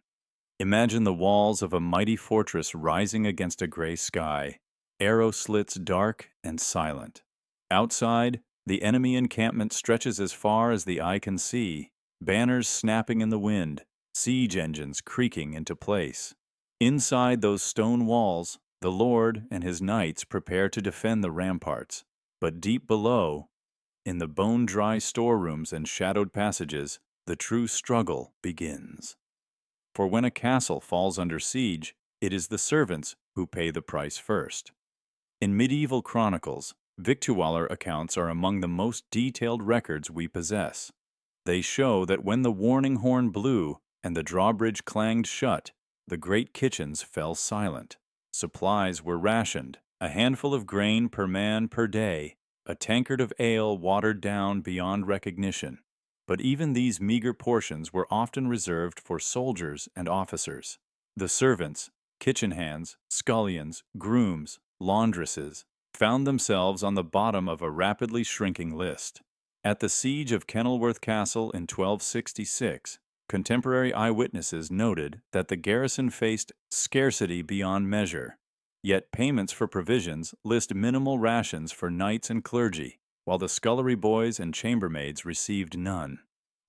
Imagine the walls of a mighty fortress rising against a gray sky, arrow slits dark and silent. Outside, the enemy encampment stretches as far as the eye can see, banners snapping in the wind, siege engines creaking into place. Inside those stone walls, the Lord and his knights prepare to defend the ramparts. But deep below, in the bone-dry storerooms and shadowed passages, the true struggle begins. For when a castle falls under siege, it is the servants who pay the price first. In medieval chronicles, victualler accounts are among the most detailed records we possess. They show that when the warning horn blew and the drawbridge clanged shut, the great kitchens fell silent. Supplies were rationed, a handful of grain per man per day, a tankard of ale watered down beyond recognition. But even these meager portions were often reserved for soldiers and officers. The servants, kitchen hands, scullions, grooms, laundresses, found themselves on the bottom of a rapidly shrinking list. At the siege of Kenilworth Castle in 1266, contemporary eyewitnesses noted that the garrison faced scarcity beyond measure. Yet payments for provisions list minimal rations for knights and clergy, while the scullery boys and chambermaids received none.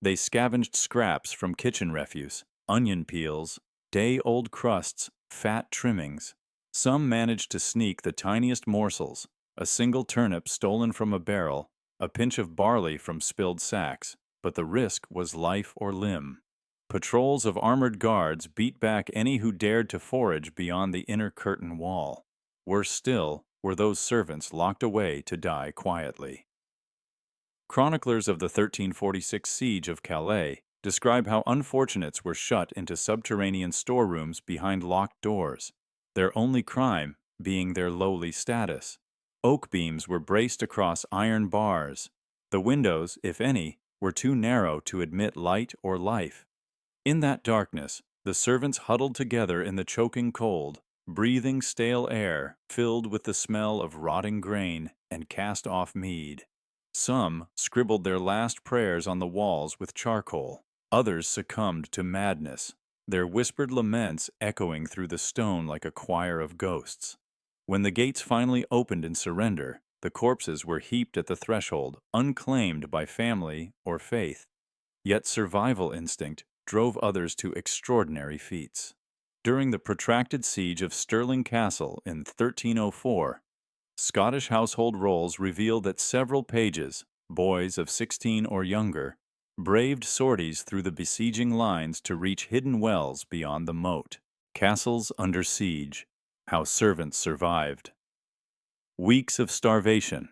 They scavenged scraps from kitchen refuse, onion peels, day-old crusts, fat trimmings. Some managed to sneak the tiniest morsels, a single turnip stolen from a barrel, a pinch of barley from spilled sacks, but the risk was life or limb. Patrols of armored guards beat back any who dared to forage beyond the inner curtain wall. Worse still were those servants locked away to die quietly. Chroniclers of the 1346 siege of Calais describe how unfortunates were shut into subterranean storerooms behind locked doors, their only crime being their lowly status. Oak beams were braced across iron bars. The windows, if any, were too narrow to admit light or life. In that darkness, the servants huddled together in the choking cold, breathing stale air filled with the smell of rotting grain and cast-off mead. Some scribbled their last prayers on the walls with charcoal. Others succumbed to madness, their whispered laments echoing through the stone like a choir of ghosts. When the gates finally opened in surrender, the corpses were heaped at the threshold, unclaimed by family or faith. Yet survival instinct drove others to extraordinary feats. During the protracted siege of Stirling Castle in 1304, Scottish household rolls reveal that several pages, boys of 16 or younger, braved sorties through the besieging lines to reach hidden wells beyond the moat. Castles under siege. How servants survived. Weeks of starvation.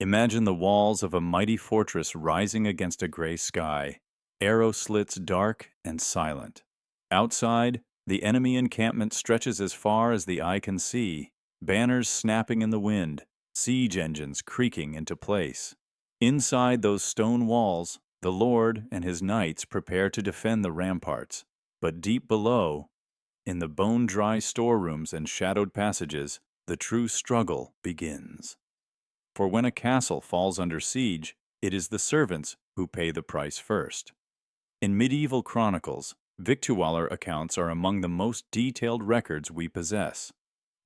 Imagine the walls of a mighty fortress rising against a gray sky, arrow slits dark and silent. Outside, the enemy encampment stretches as far as the eye can see, banners snapping in the wind, siege engines creaking into place. Inside those stone walls, the Lord and his knights prepare to defend the ramparts. But deep below, in the bone-dry storerooms and shadowed passages, the true struggle begins. For when a castle falls under siege, it is the servants who pay the price first. In medieval chronicles, victualler accounts are among the most detailed records we possess.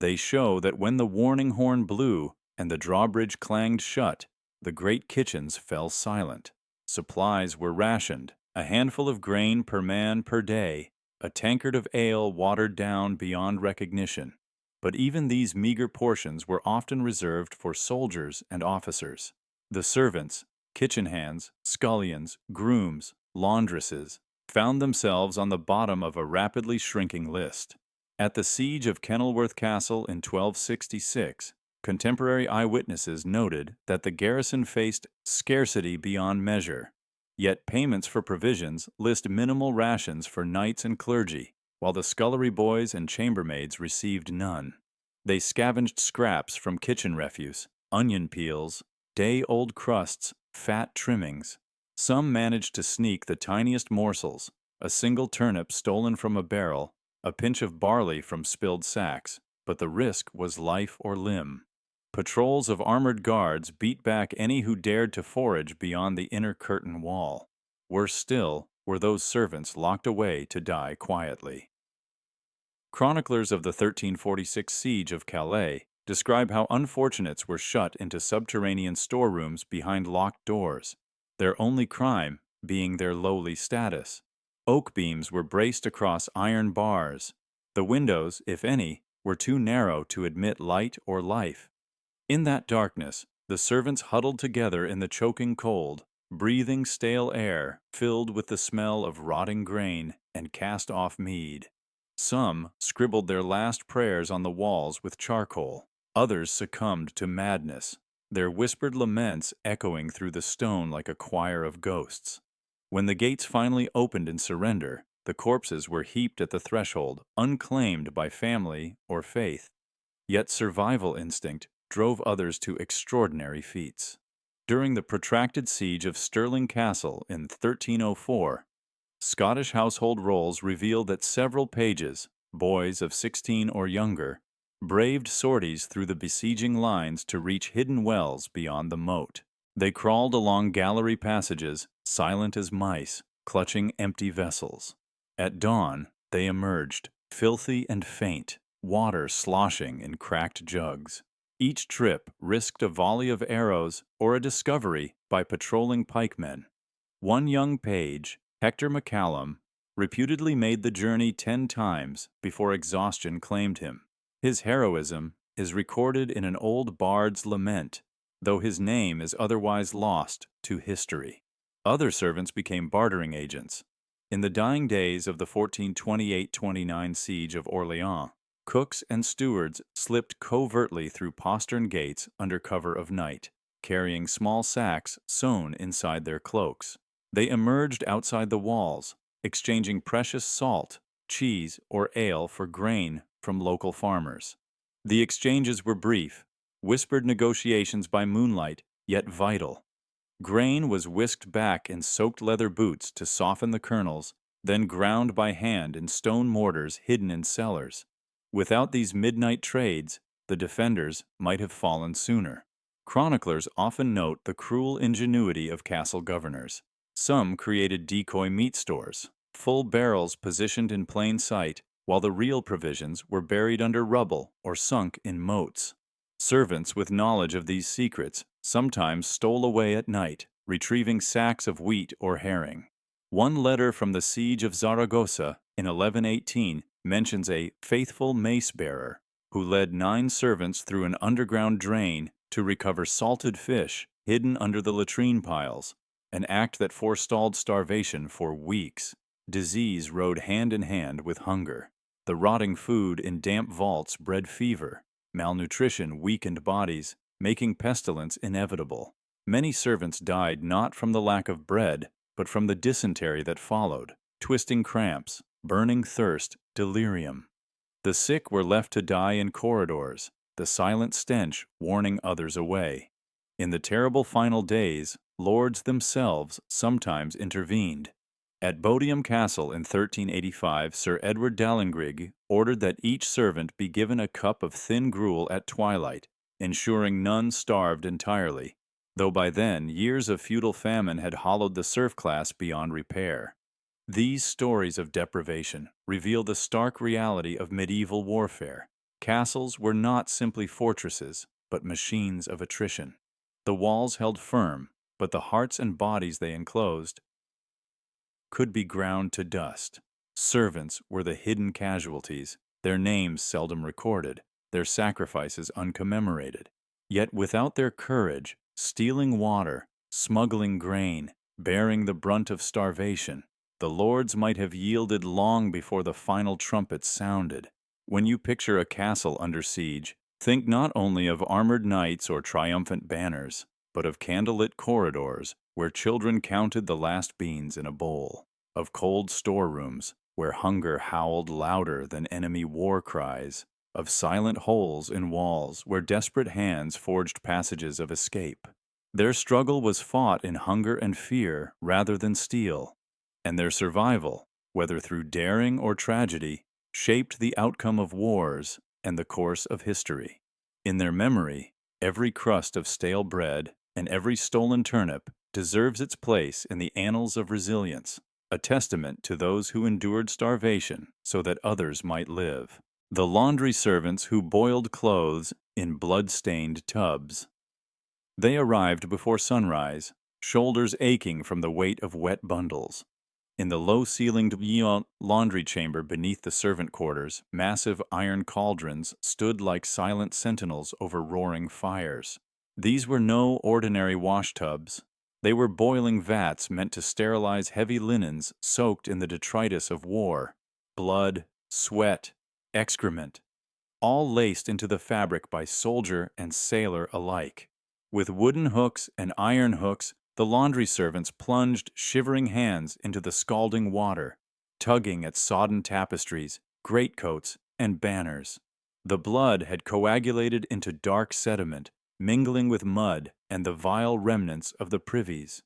They show that when the warning horn blew and the drawbridge clanged shut, the great kitchens fell silent. Supplies were rationed, a handful of grain per man per day, a tankard of ale watered down beyond recognition. But even these meager portions were often reserved for soldiers and officers. The servants, kitchen hands, scullions, grooms, laundresses, found themselves on the bottom of a rapidly shrinking list. At the siege of Kenilworth Castle in 1266, contemporary eyewitnesses noted that the garrison faced scarcity beyond measure. Yet payments for provisions list minimal rations for knights and clergy, while the scullery boys and chambermaids received none. They scavenged scraps from kitchen refuse, onion peels, day-old crusts, fat trimmings. Some managed to sneak the tiniest morsels, a single turnip stolen from a barrel, a pinch of barley from spilled sacks, but the risk was life or limb. Patrols of armored guards beat back any who dared to forage beyond the inner curtain wall. Worse still were those servants locked away to die quietly. Chroniclers of the 1346 siege of Calais describe how unfortunates were shut into subterranean storerooms behind locked doors, their only crime being their lowly status. Oak beams were braced across iron bars. The windows, if any, were too narrow to admit light or life. In that darkness, the servants huddled together in the choking cold, breathing stale air filled with the smell of rotting grain and cast-off mead. Some scribbled their last prayers on the walls with charcoal. Others succumbed to madness, their whispered laments echoing through the stone like a choir of ghosts. When the gates finally opened in surrender, The corpses were heaped at the threshold, unclaimed by family or faith. Yet survival instinct drove others to extraordinary feats. During the protracted siege of Stirling Castle in 1304, Scottish household rolls reveal that several pages, boys of 16 or younger, braved sorties through the besieging lines to reach hidden wells beyond the moat. They crawled along gallery passages, silent as mice, clutching empty vessels. At dawn, they emerged, filthy and faint, water sloshing in cracked jugs. Each trip risked a volley of arrows or a discovery by patrolling pikemen. One young page, Hector McCallum, reputedly made the journey 10 times before exhaustion claimed him. His heroism is recorded in an old bard's lament, though his name is otherwise lost to history. Other servants became bartering agents. In the dying days of the 1428-29 siege of Orleans, cooks and stewards slipped covertly through postern gates under cover of night, carrying small sacks sewn inside their cloaks. They emerged outside the walls, exchanging precious salt, cheese, or ale for grain from local farmers. The exchanges were brief, whispered negotiations by moonlight, yet vital. Grain was whisked back in soaked leather boots to soften the kernels, then ground by hand in stone mortars hidden in cellars. Without these midnight trades, the defenders might have fallen sooner. Chroniclers often note the cruel ingenuity of castle governors. Some created decoy meat stores, full barrels positioned in plain sight, while the real provisions were buried under rubble or sunk in moats. Servants with knowledge of these secrets sometimes stole away at night, retrieving sacks of wheat or herring. One letter from the siege of Zaragoza in 1118 mentions a faithful mace-bearer who led 9 servants through an underground drain to recover salted fish hidden under the latrine piles, an act that forestalled starvation for weeks. Disease rode hand in hand with hunger. The rotting food in damp vaults bred fever. Malnutrition weakened bodies, making pestilence inevitable. Many servants died not from the lack of bread, but from the dysentery that followed, twisting cramps, burning thirst, delirium. The sick were left to die in corridors, the silent stench warning others away. In the terrible final days, lords themselves sometimes intervened. At Bodiam Castle in 1385, Sir Edward Dallingrig ordered that each servant be given a cup of thin gruel at twilight, ensuring none starved entirely, though by then years of feudal famine had hollowed the serf class beyond repair. These stories of deprivation reveal the stark reality of medieval warfare. Castles were not simply fortresses, but machines of attrition. The walls held firm, but the hearts and bodies they enclosed could be ground to dust. Servants were the hidden casualties, their names seldom recorded, their sacrifices uncommemorated. Yet without their courage, stealing water, smuggling grain, bearing the brunt of starvation, the lords might have yielded long before the final trumpet sounded. When you picture a castle under siege, think not only of armored knights or triumphant banners, but of candlelit corridors where children counted the last beans in a bowl, of cold storerooms where hunger howled louder than enemy war cries, of silent holes in walls where desperate hands forged passages of escape. Their struggle was fought in hunger and fear rather than steel, and their survival, whether through daring or tragedy, shaped the outcome of wars and the course of history. In their memory, every crust of stale bread and every stolen turnip deserves its place in the annals of resilience, a testament to those who endured starvation so that others might live. The laundry servants who boiled clothes in blood-stained tubs. They arrived before sunrise, shoulders aching from the weight of wet bundles. In the low-ceilinged laundry chamber beneath the servant quarters, massive iron cauldrons stood like silent sentinels over roaring fires. These were no ordinary washtubs. They were boiling vats meant to sterilize heavy linens soaked in the detritus of war. Blood, sweat, excrement, all laced into the fabric by soldier and sailor alike. With wooden hooks and iron hooks, the laundry servants plunged shivering hands into the scalding water, tugging at sodden tapestries, greatcoats, and banners. The blood had coagulated into dark sediment, mingling with mud and the vile remnants of the privies.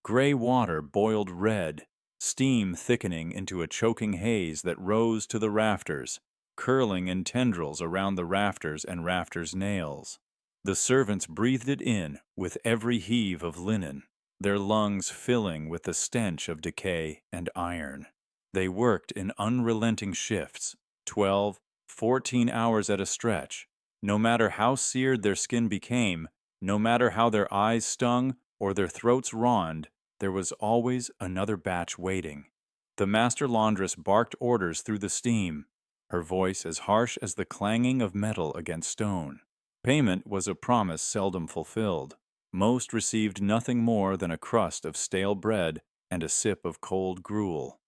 Gray water boiled red, steam thickening into a choking haze that rose to the rafters, curling in tendrils around the rafters and rafters' nails. The servants breathed it in with every heave of linen, their lungs filling with the stench of decay and iron. They worked in unrelenting shifts, 12, 14 hours at a stretch. No matter how seared their skin became, no matter how their eyes stung or their throats rawned, there was always another batch waiting. The master laundress barked orders through the steam, her voice as harsh as the clanging of metal against stone. Payment was a promise seldom fulfilled. Most received nothing more than a crust of stale bread and a sip of cold gruel.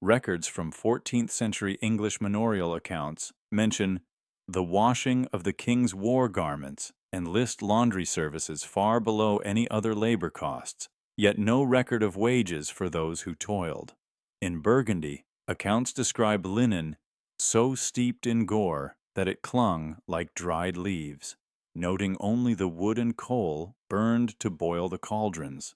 Records from 14th century English manorial accounts mention the washing of the king's war garments and list laundry services far below any other labor costs, yet no record of wages for those who toiled. In Burgundy, accounts describe linen so steeped in gore that it clung like dried leaves, noting only the wood and coal burned to boil the cauldrons.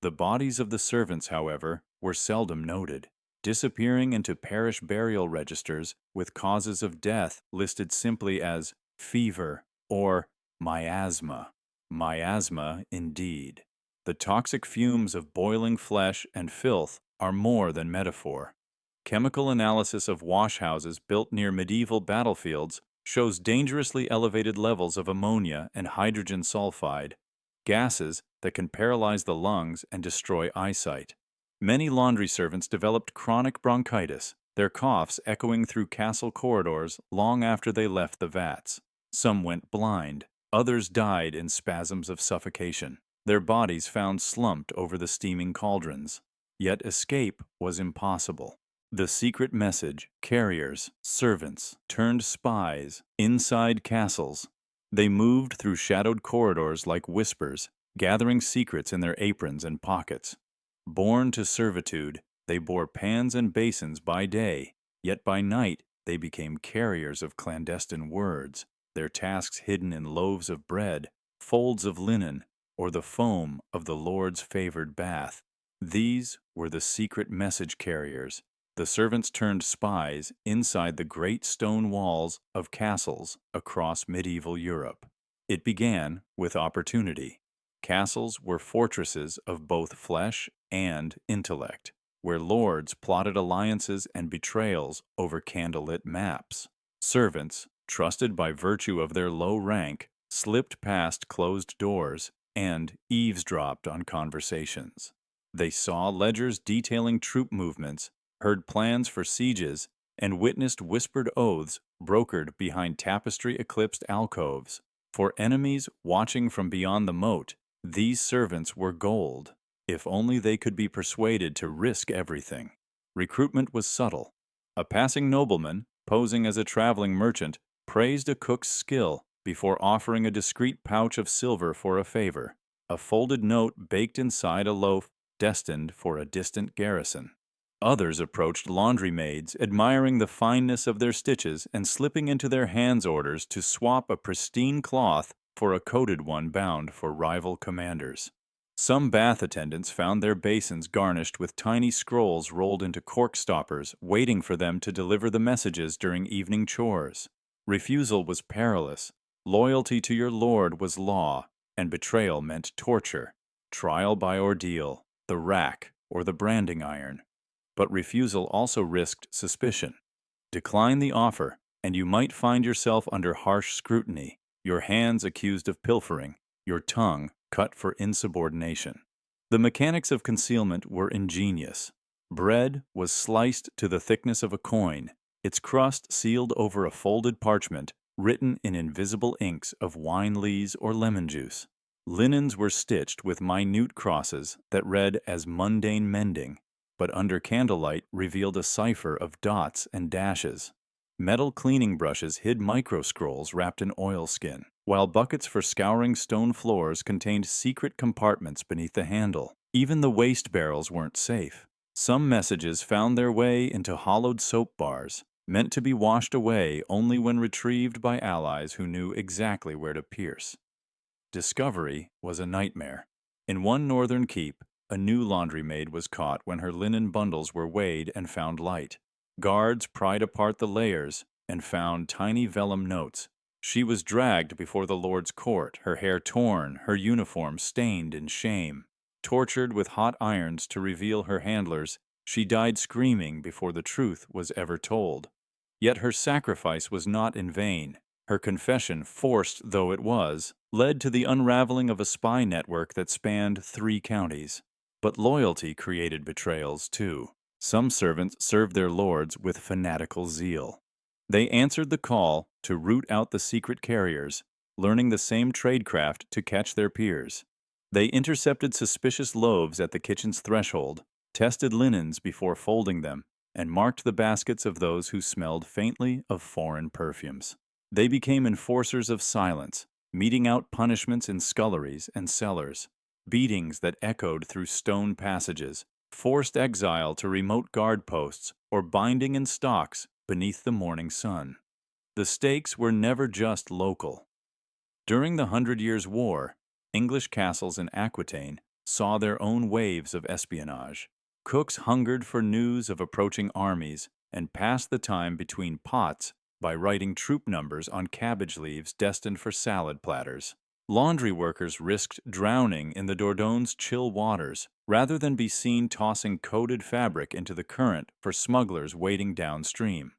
The bodies of the servants, however, were seldom noted, disappearing into parish burial registers with causes of death listed simply as fever or miasma. Miasma, indeed. The toxic fumes of boiling flesh and filth are more than metaphor. Chemical analysis of washhouses built near medieval battlefields shows dangerously elevated levels of ammonia and hydrogen sulfide, gases that can paralyze the lungs and destroy eyesight. Many laundry servants developed chronic bronchitis, their coughs echoing through castle corridors long after they left the vats. Some went blind, others died in spasms of suffocation, their bodies found slumped over the steaming cauldrons. Yet escape was impossible. The secret message, carriers, servants, turned spies, inside castles. They moved through shadowed corridors like whispers, gathering secrets in their aprons and pockets. Born to servitude, they bore pans and basins by day, yet by night they became carriers of clandestine words, their tasks hidden in loaves of bread, folds of linen, or the foam of the Lord's favored bath. These were the secret message carriers. The servants turned spies inside the great stone walls of castles across medieval Europe. It began with opportunity. Castles were fortresses of both flesh and intellect, where lords plotted alliances and betrayals over candlelit maps. Servants, trusted by virtue of their low rank, slipped past closed doors and eavesdropped on conversations. They saw ledgers detailing troop movements, heard plans for sieges, and witnessed whispered oaths brokered behind tapestry-eclipsed alcoves. For enemies watching from beyond the moat, these servants were gold, if only they could be persuaded to risk everything. Recruitment was subtle. A passing nobleman, posing as a traveling merchant, praised a cook's skill before offering a discreet pouch of silver for a favor, a folded note baked inside a loaf destined for a distant garrison. Others approached laundry maids, admiring the fineness of their stitches and slipping into their hands orders to swap a pristine cloth for a coated one bound for rival commanders. Some bath attendants found their basins garnished with tiny scrolls rolled into cork stoppers, waiting for them to deliver the messages during evening chores. Refusal was perilous. Loyalty to your lord was law, and betrayal meant torture, trial by ordeal, the rack, or the branding iron. But refusal also risked suspicion. Decline the offer, and you might find yourself under harsh scrutiny, your hands accused of pilfering, your tongue cut for insubordination. The mechanics of concealment were ingenious. Bread was sliced to the thickness of a coin, its crust sealed over a folded parchment, written in invisible inks of wine lees or lemon juice. Linens were stitched with minute crosses that read as mundane mending, but under candlelight revealed a cipher of dots and dashes. Metal cleaning brushes hid microscrolls wrapped in oilskin, while buckets for scouring stone floors contained secret compartments beneath the handle. Even the waste barrels weren't safe. Some messages found their way into hollowed soap bars, meant to be washed away only when retrieved by allies who knew exactly where to pierce. Discovery was a nightmare. In one northern keep, a new laundry maid was caught when her linen bundles were weighed and found light. Guards pried apart the layers and found tiny vellum notes. She was dragged before the Lord's court, her hair torn, her uniform stained in shame. Tortured with hot irons to reveal her handlers, she died screaming before the truth was ever told. Yet her sacrifice was not in vain. Her confession, forced though it was, led to the unraveling of a spy network that spanned 3 counties. But loyalty created betrayals, too. Some servants served their lords with fanatical zeal. They answered the call to root out the secret carriers, learning the same tradecraft to catch their peers. They intercepted suspicious loaves at the kitchen's threshold, tested linens before folding them, and marked the baskets of those who smelled faintly of foreign perfumes. They became enforcers of silence, meting out punishments in sculleries and cellars, beatings that echoed through stone passages, forced exile to remote guard posts, or binding in stocks beneath the morning sun. The stakes were never just local. During the 100 Years' War, English castles in Aquitaine saw their own waves of espionage. Cooks hungered for news of approaching armies and passed the time between pots by writing troop numbers on cabbage leaves destined for salad platters. Laundry workers risked drowning in the Dordogne chill waters rather than be seen tossing coated fabric into the current for smugglers waiting downstream.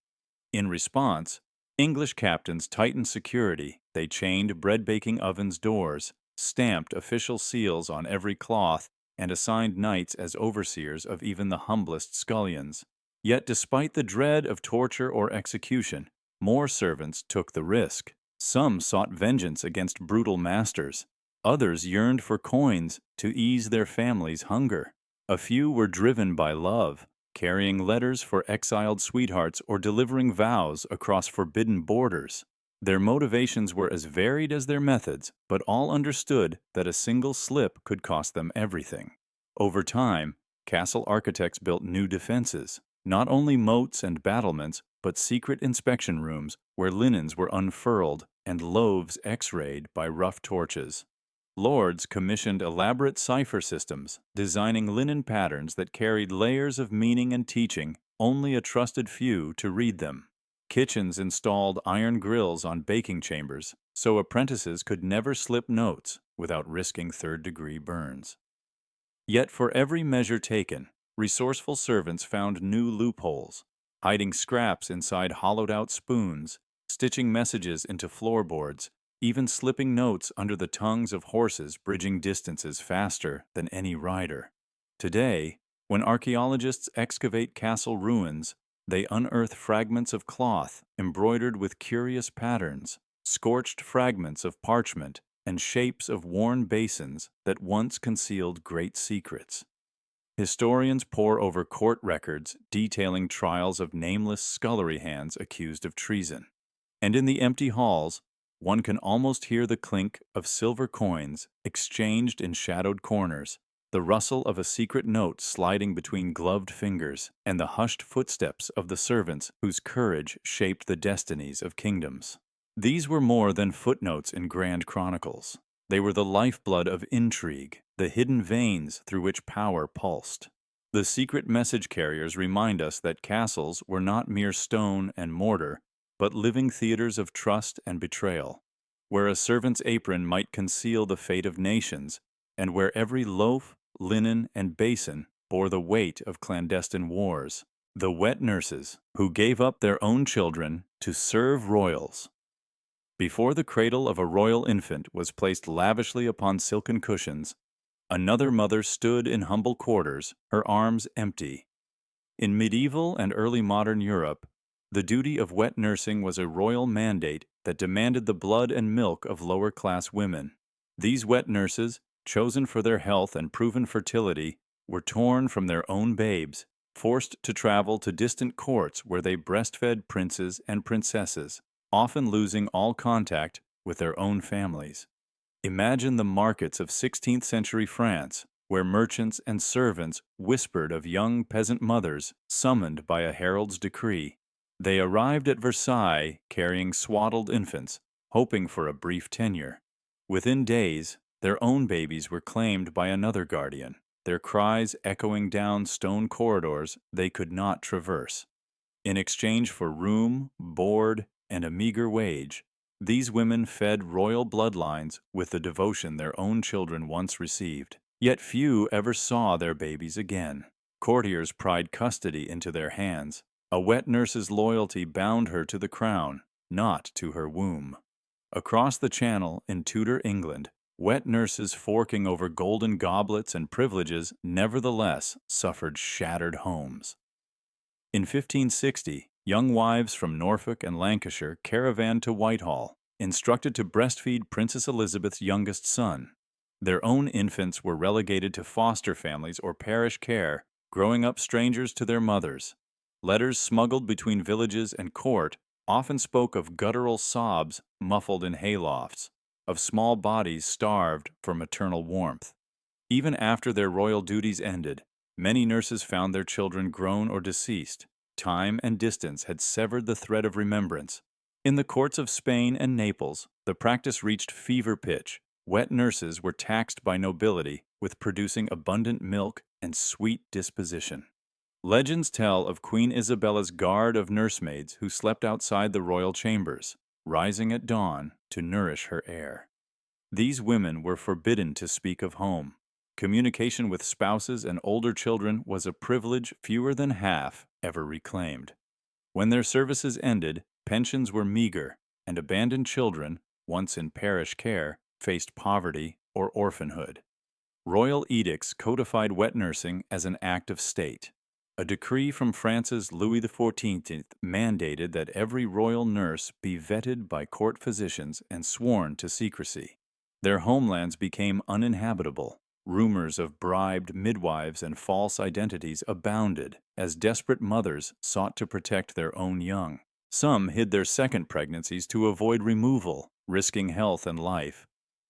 In response, English captains tightened security. They chained bread-baking ovens' doors, stamped official seals on every cloth, and assigned knights as overseers of even the humblest scullions. Yet despite the dread of torture or execution, more servants took the risk. Some sought vengeance against brutal masters. Others yearned for coins to ease their families' hunger. A few were driven by love, carrying letters for exiled sweethearts or delivering vows across forbidden borders. Their motivations were as varied as their methods, but all understood that a single slip could cost them everything. Over time, castle architects built new defenses, not only moats and battlements, but secret inspection rooms where linens were unfurled and loaves x-rayed by rough torches. Lords commissioned elaborate cipher systems, designing linen patterns that carried layers of meaning and teaching, only a trusted few to read them. Kitchens installed iron grills on baking chambers, so apprentices could never slip notes without risking third-degree burns. Yet for every measure taken, resourceful servants found new loopholes, hiding scraps inside hollowed-out spoons, stitching messages into floorboards, even slipping notes under the tongues of horses bridging distances faster than any rider. Today, when archaeologists excavate castle ruins, they unearth fragments of cloth embroidered with curious patterns, scorched fragments of parchment, and shapes of worn basins that once concealed great secrets. Historians pore over court records detailing trials of nameless scullery hands accused of treason. And in the empty halls, one can almost hear the clink of silver coins exchanged in shadowed corners, the rustle of a secret note sliding between gloved fingers, and the hushed footsteps of the servants whose courage shaped the destinies of kingdoms. These were more than footnotes in grand chronicles. They were the lifeblood of intrigue, the hidden veins through which power pulsed. The secret message carriers remind us that castles were not mere stone and mortar, but living theaters of trust and betrayal, where a servant's apron might conceal the fate of nations, and where every loaf, linen, and basin bore the weight of clandestine wars. The wet nurses, who gave up their own children to serve royals. Before the cradle of a royal infant was placed lavishly upon silken cushions, another mother stood in humble quarters, her arms empty. In medieval and early modern Europe, the duty of wet nursing was a royal mandate that demanded the blood and milk of lower-class women. These wet nurses, chosen for their health and proven fertility, were torn from their own babes, forced to travel to distant courts where they breastfed princes and princesses, often losing all contact with their own families. Imagine the markets of 16th-century France, where merchants and servants whispered of young peasant mothers summoned by a herald's decree. They arrived at Versailles carrying swaddled infants, hoping for a brief tenure. Within days, their own babies were claimed by another guardian, their cries echoing down stone corridors they could not traverse. In exchange for room, board, and a meager wage, these women fed royal bloodlines with the devotion their own children once received. Yet few ever saw their babies again. Courtiers pried custody into their hands. A wet nurse's loyalty bound her to the crown, not to her womb. Across the Channel in Tudor England, wet nurses forking over golden goblets and privileges nevertheless suffered shattered homes. In 1560, young wives from Norfolk and Lancashire caravanned to Whitehall, instructed to breastfeed Princess Elizabeth's youngest son. Their own infants were relegated to foster families or parish care, growing up strangers to their mothers. Letters smuggled between villages and court often spoke of guttural sobs muffled in haylofts, of small bodies starved for maternal warmth. Even after their royal duties ended, many nurses found their children grown or deceased. Time and distance had severed the thread of remembrance. In the courts of Spain and Naples, the practice reached fever pitch. Wet nurses were taxed by nobility with producing abundant milk and sweet disposition. Legends tell of Queen Isabella's guard of nursemaids who slept outside the royal chambers, rising at dawn to nourish her heir. These women were forbidden to speak of home. Communication with spouses and older children was a privilege fewer than half ever reclaimed. When their services ended, pensions were meager, and abandoned children, once in parish care, faced poverty or orphanhood. Royal edicts codified wet nursing as an act of state. A decree from France's Louis XIV mandated that every royal nurse be vetted by court physicians and sworn to secrecy. Their homelands became uninhabitable. Rumors of bribed midwives and false identities abounded as desperate mothers sought to protect their own young. Some hid their second pregnancies to avoid removal, risking health and life.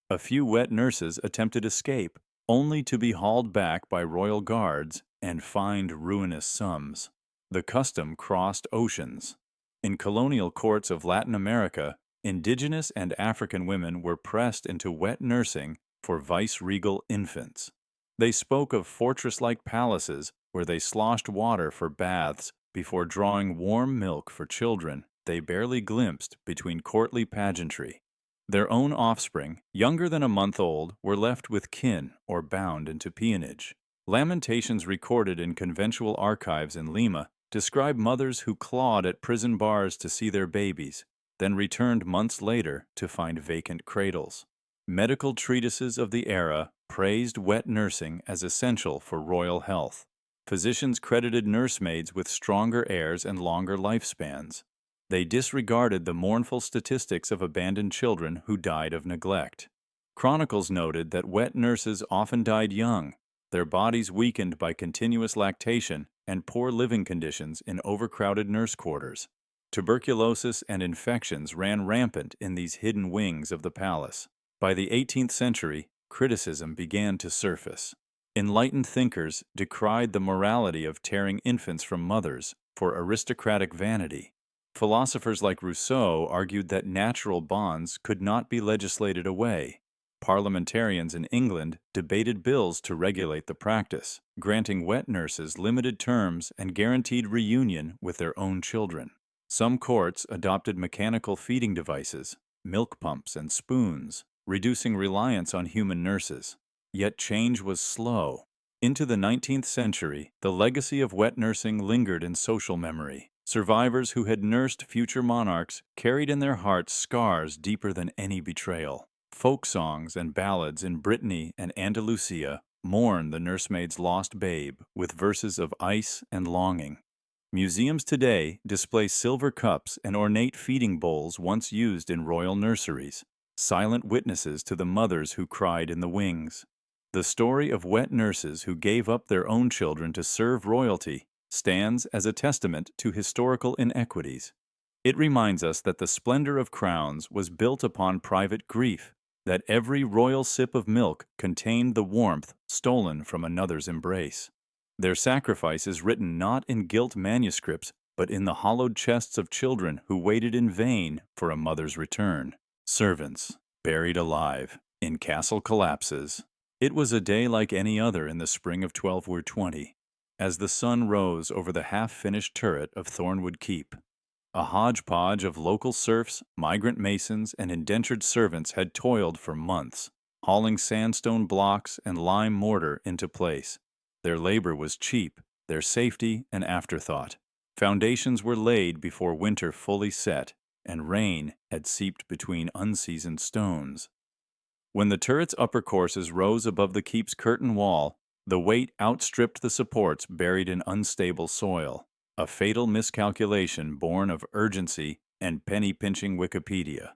A few wet nurses attempted escape, only to be hauled back by royal guards and fined ruinous sums. The custom crossed oceans. In colonial courts of Latin America, indigenous and African women were pressed into wet nursing for vice-regal infants. They spoke of fortress-like palaces where they sloshed water for baths before drawing warm milk for children they barely glimpsed between courtly pageantry. Their own offspring, younger than a month old, were left with kin or bound into peonage. Lamentations recorded in conventual archives in Lima describe mothers who clawed at prison bars to see their babies, then returned months later to find vacant cradles. Medical treatises of the era praised wet nursing as essential for royal health. Physicians credited nursemaids with stronger heirs and longer lifespans. They disregarded the mournful statistics of abandoned children who died of neglect. Chronicles noted that wet nurses often died young, their bodies weakened by continuous lactation and poor living conditions in overcrowded nurse quarters. Tuberculosis and infections ran rampant in these hidden wings of the palace. By the 18th century, criticism began to surface. Enlightened thinkers decried the morality of tearing infants from mothers for aristocratic vanity. Philosophers like Rousseau argued that natural bonds could not be legislated away. Parliamentarians in England debated bills to regulate the practice, granting wet nurses limited terms and guaranteed reunion with their own children. Some courts adopted mechanical feeding devices, milk pumps and spoons, reducing reliance on human nurses. Yet change was slow. Into the 19th century, the legacy of wet nursing lingered in social memory. Survivors who had nursed future monarchs carried in their hearts scars deeper than any betrayal. Folk songs and ballads in Brittany and Andalusia mourn the nursemaid's lost babe with verses of ice and longing. Museums today display silver cups and ornate feeding bowls once used in royal nurseries, silent witnesses to the mothers who cried in the wings. The story of wet nurses who gave up their own children to serve royalty stands as a testament to historical inequities. It reminds us that the splendor of crowns was built upon private grief, that every royal sip of milk contained the warmth stolen from another's embrace. Their sacrifice is written not in gilt manuscripts, but in the hollowed chests of children who waited in vain for a mother's return. Servants, buried alive, in castle collapses. It was a day like any other in the spring of 1220, as the sun rose over the half-finished turret of Thornwood Keep. A hodgepodge of local serfs, migrant masons, and indentured servants had toiled for months, hauling sandstone blocks and lime mortar into place. Their labor was cheap, their safety an afterthought. Foundations were laid before winter fully set, and rain had seeped between unseasoned stones. When the turret's upper courses rose above the keep's curtain wall, the weight outstripped the supports buried in unstable soil, a fatal miscalculation born of urgency and penny-pinching Wikipedia.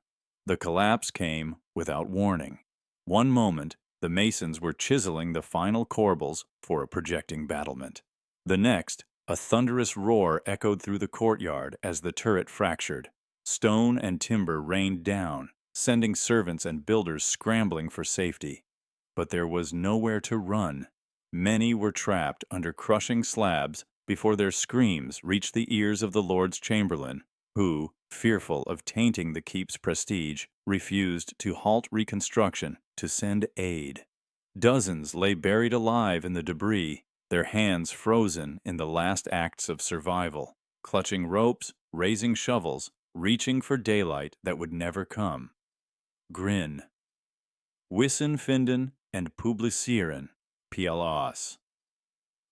The collapse came without warning. One moment, the masons were chiseling the final corbels for a projecting battlement. The next, a thunderous roar echoed through the courtyard as the turret fractured. Stone and timber rained down, sending servants and builders scrambling for safety. But there was nowhere to run. Many were trapped under crushing slabs before their screams reached the ears of the Lord's Chamberlain, who, fearful of tainting the keep's prestige, refused to halt reconstruction to send aid. Dozens lay buried alive in the debris, their hands frozen in the last acts of survival, clutching ropes, raising shovels, reaching for daylight that would never come. Grin. Wissen finden and publizieren, PLOS.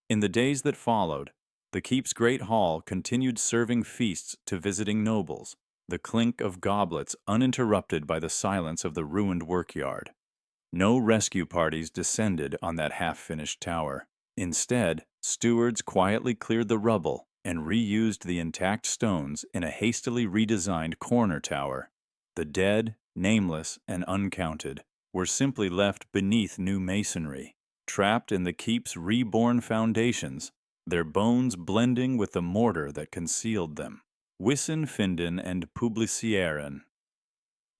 In the days that followed, the keep's great hall continued serving feasts to visiting nobles, the clink of goblets uninterrupted by the silence of the ruined workyard. No rescue parties descended on that half-finished tower. Instead, stewards quietly cleared the rubble and reused the intact stones in a hastily redesigned corner tower. The dead, nameless and uncounted, were simply left beneath new masonry, trapped in the keep's reborn foundations, their bones blending with the mortar that concealed them. Wissen finden and publizieren.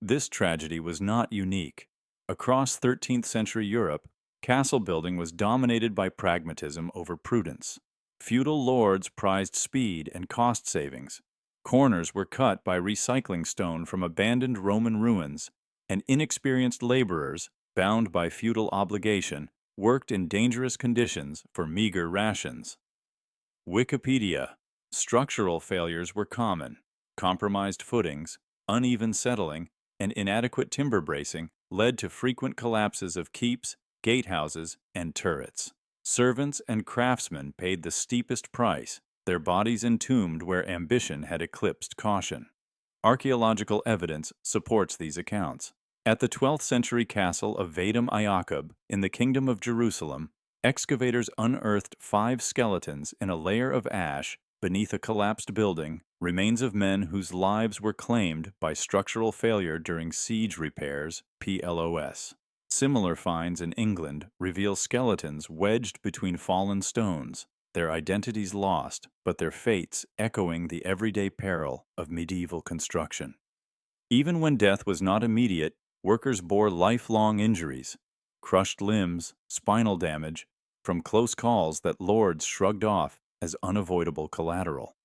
This tragedy was not unique. Across 13th century Europe, castle building was dominated by pragmatism over prudence. Feudal lords prized speed and cost savings. Corners were cut by recycling stone from abandoned Roman ruins, and inexperienced laborers, bound by feudal obligation, worked in dangerous conditions for meager rations. Wikipedia. Structural failures were common. Compromised footings, uneven settling, and inadequate timber bracing led to frequent collapses of keeps, gatehouses, and turrets. Servants and craftsmen paid the steepest price, their bodies entombed where ambition had eclipsed caution. Archaeological evidence supports these accounts. At the 12th century castle of Vadum Iaqub in the Kingdom of Jerusalem, excavators unearthed 5 skeletons in a layer of ash beneath a collapsed building, remains of men whose lives were claimed by structural failure during siege repairs, PLOS. Similar finds in England reveal skeletons wedged between fallen stones, their identities lost, but their fates echoing the everyday peril of medieval construction. Even when death was not immediate, workers bore lifelong injuries, crushed limbs, spinal damage, from close calls that lords shrugged off as unavoidable collateral.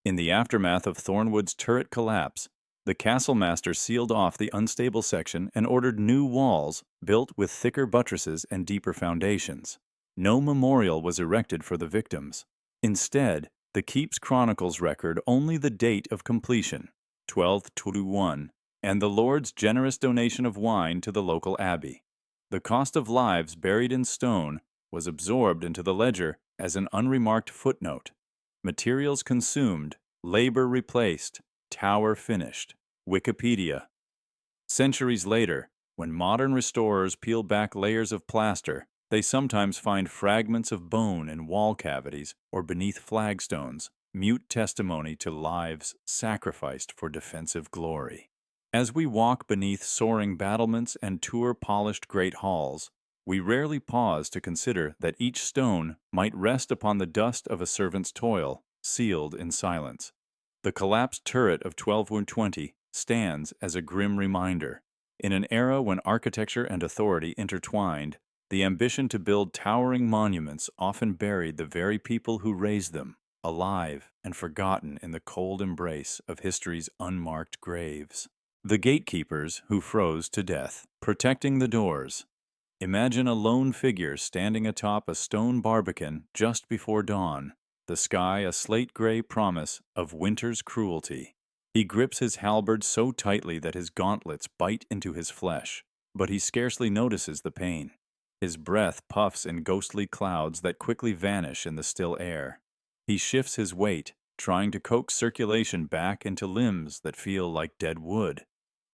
In the aftermath of Thornwood's turret collapse, the castle master sealed off the unstable section and ordered new walls built with thicker buttresses and deeper foundations. No memorial was erected for the victims. Instead, the keep's chronicles record only the date of completion, 1221, and the Lord's generous donation of wine to the local abbey. The cost of lives buried in stone was absorbed into the ledger as an unremarked footnote. Materials consumed, labor replaced, tower finished. Wikipedia. Centuries later, when modern restorers peel back layers of plaster, they sometimes find fragments of bone in wall cavities or beneath flagstones, mute testimony to lives sacrificed for defensive glory. As we walk beneath soaring battlements and tour polished great halls, we rarely pause to consider that each stone might rest upon the dust of a servant's toil, sealed in silence. The collapsed turret of 1220 stands as a grim reminder. In an era when architecture and authority intertwined, the ambition to build towering monuments often buried the very people who raised them, alive and forgotten in the cold embrace of history's unmarked graves. The gatekeepers who froze to death, protecting the doors. Imagine a lone figure standing atop a stone barbican just before dawn, the sky a slate-gray promise of winter's cruelty. He grips his halberd so tightly that his gauntlets bite into his flesh, but he scarcely notices the pain. His breath puffs in ghostly clouds that quickly vanish in the still air. He shifts his weight, trying to coax circulation back into limbs that feel like dead wood.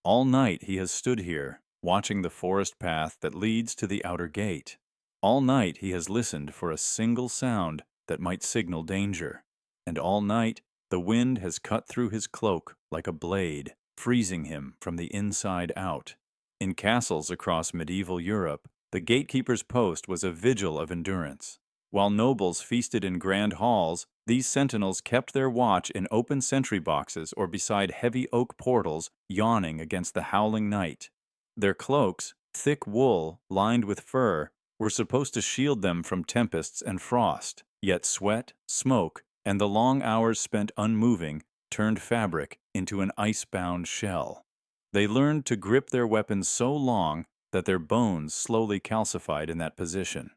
All night he has stood here, watching the forest path that leads to the outer gate. All night he has listened for a single sound that might signal danger. And all night the wind has cut through his cloak like a blade, freezing him from the inside out. In castles across medieval Europe, the gatekeeper's post was a vigil of endurance. While nobles feasted in grand halls, these sentinels kept their watch in open sentry boxes or beside heavy oak portals yawning against the howling night. Their cloaks, thick wool lined with fur, were supposed to shield them from tempests and frost, yet sweat, smoke, and the long hours spent unmoving turned fabric into an ice-bound shell. They learned to grip their weapons so long that their bones slowly calcified in that position.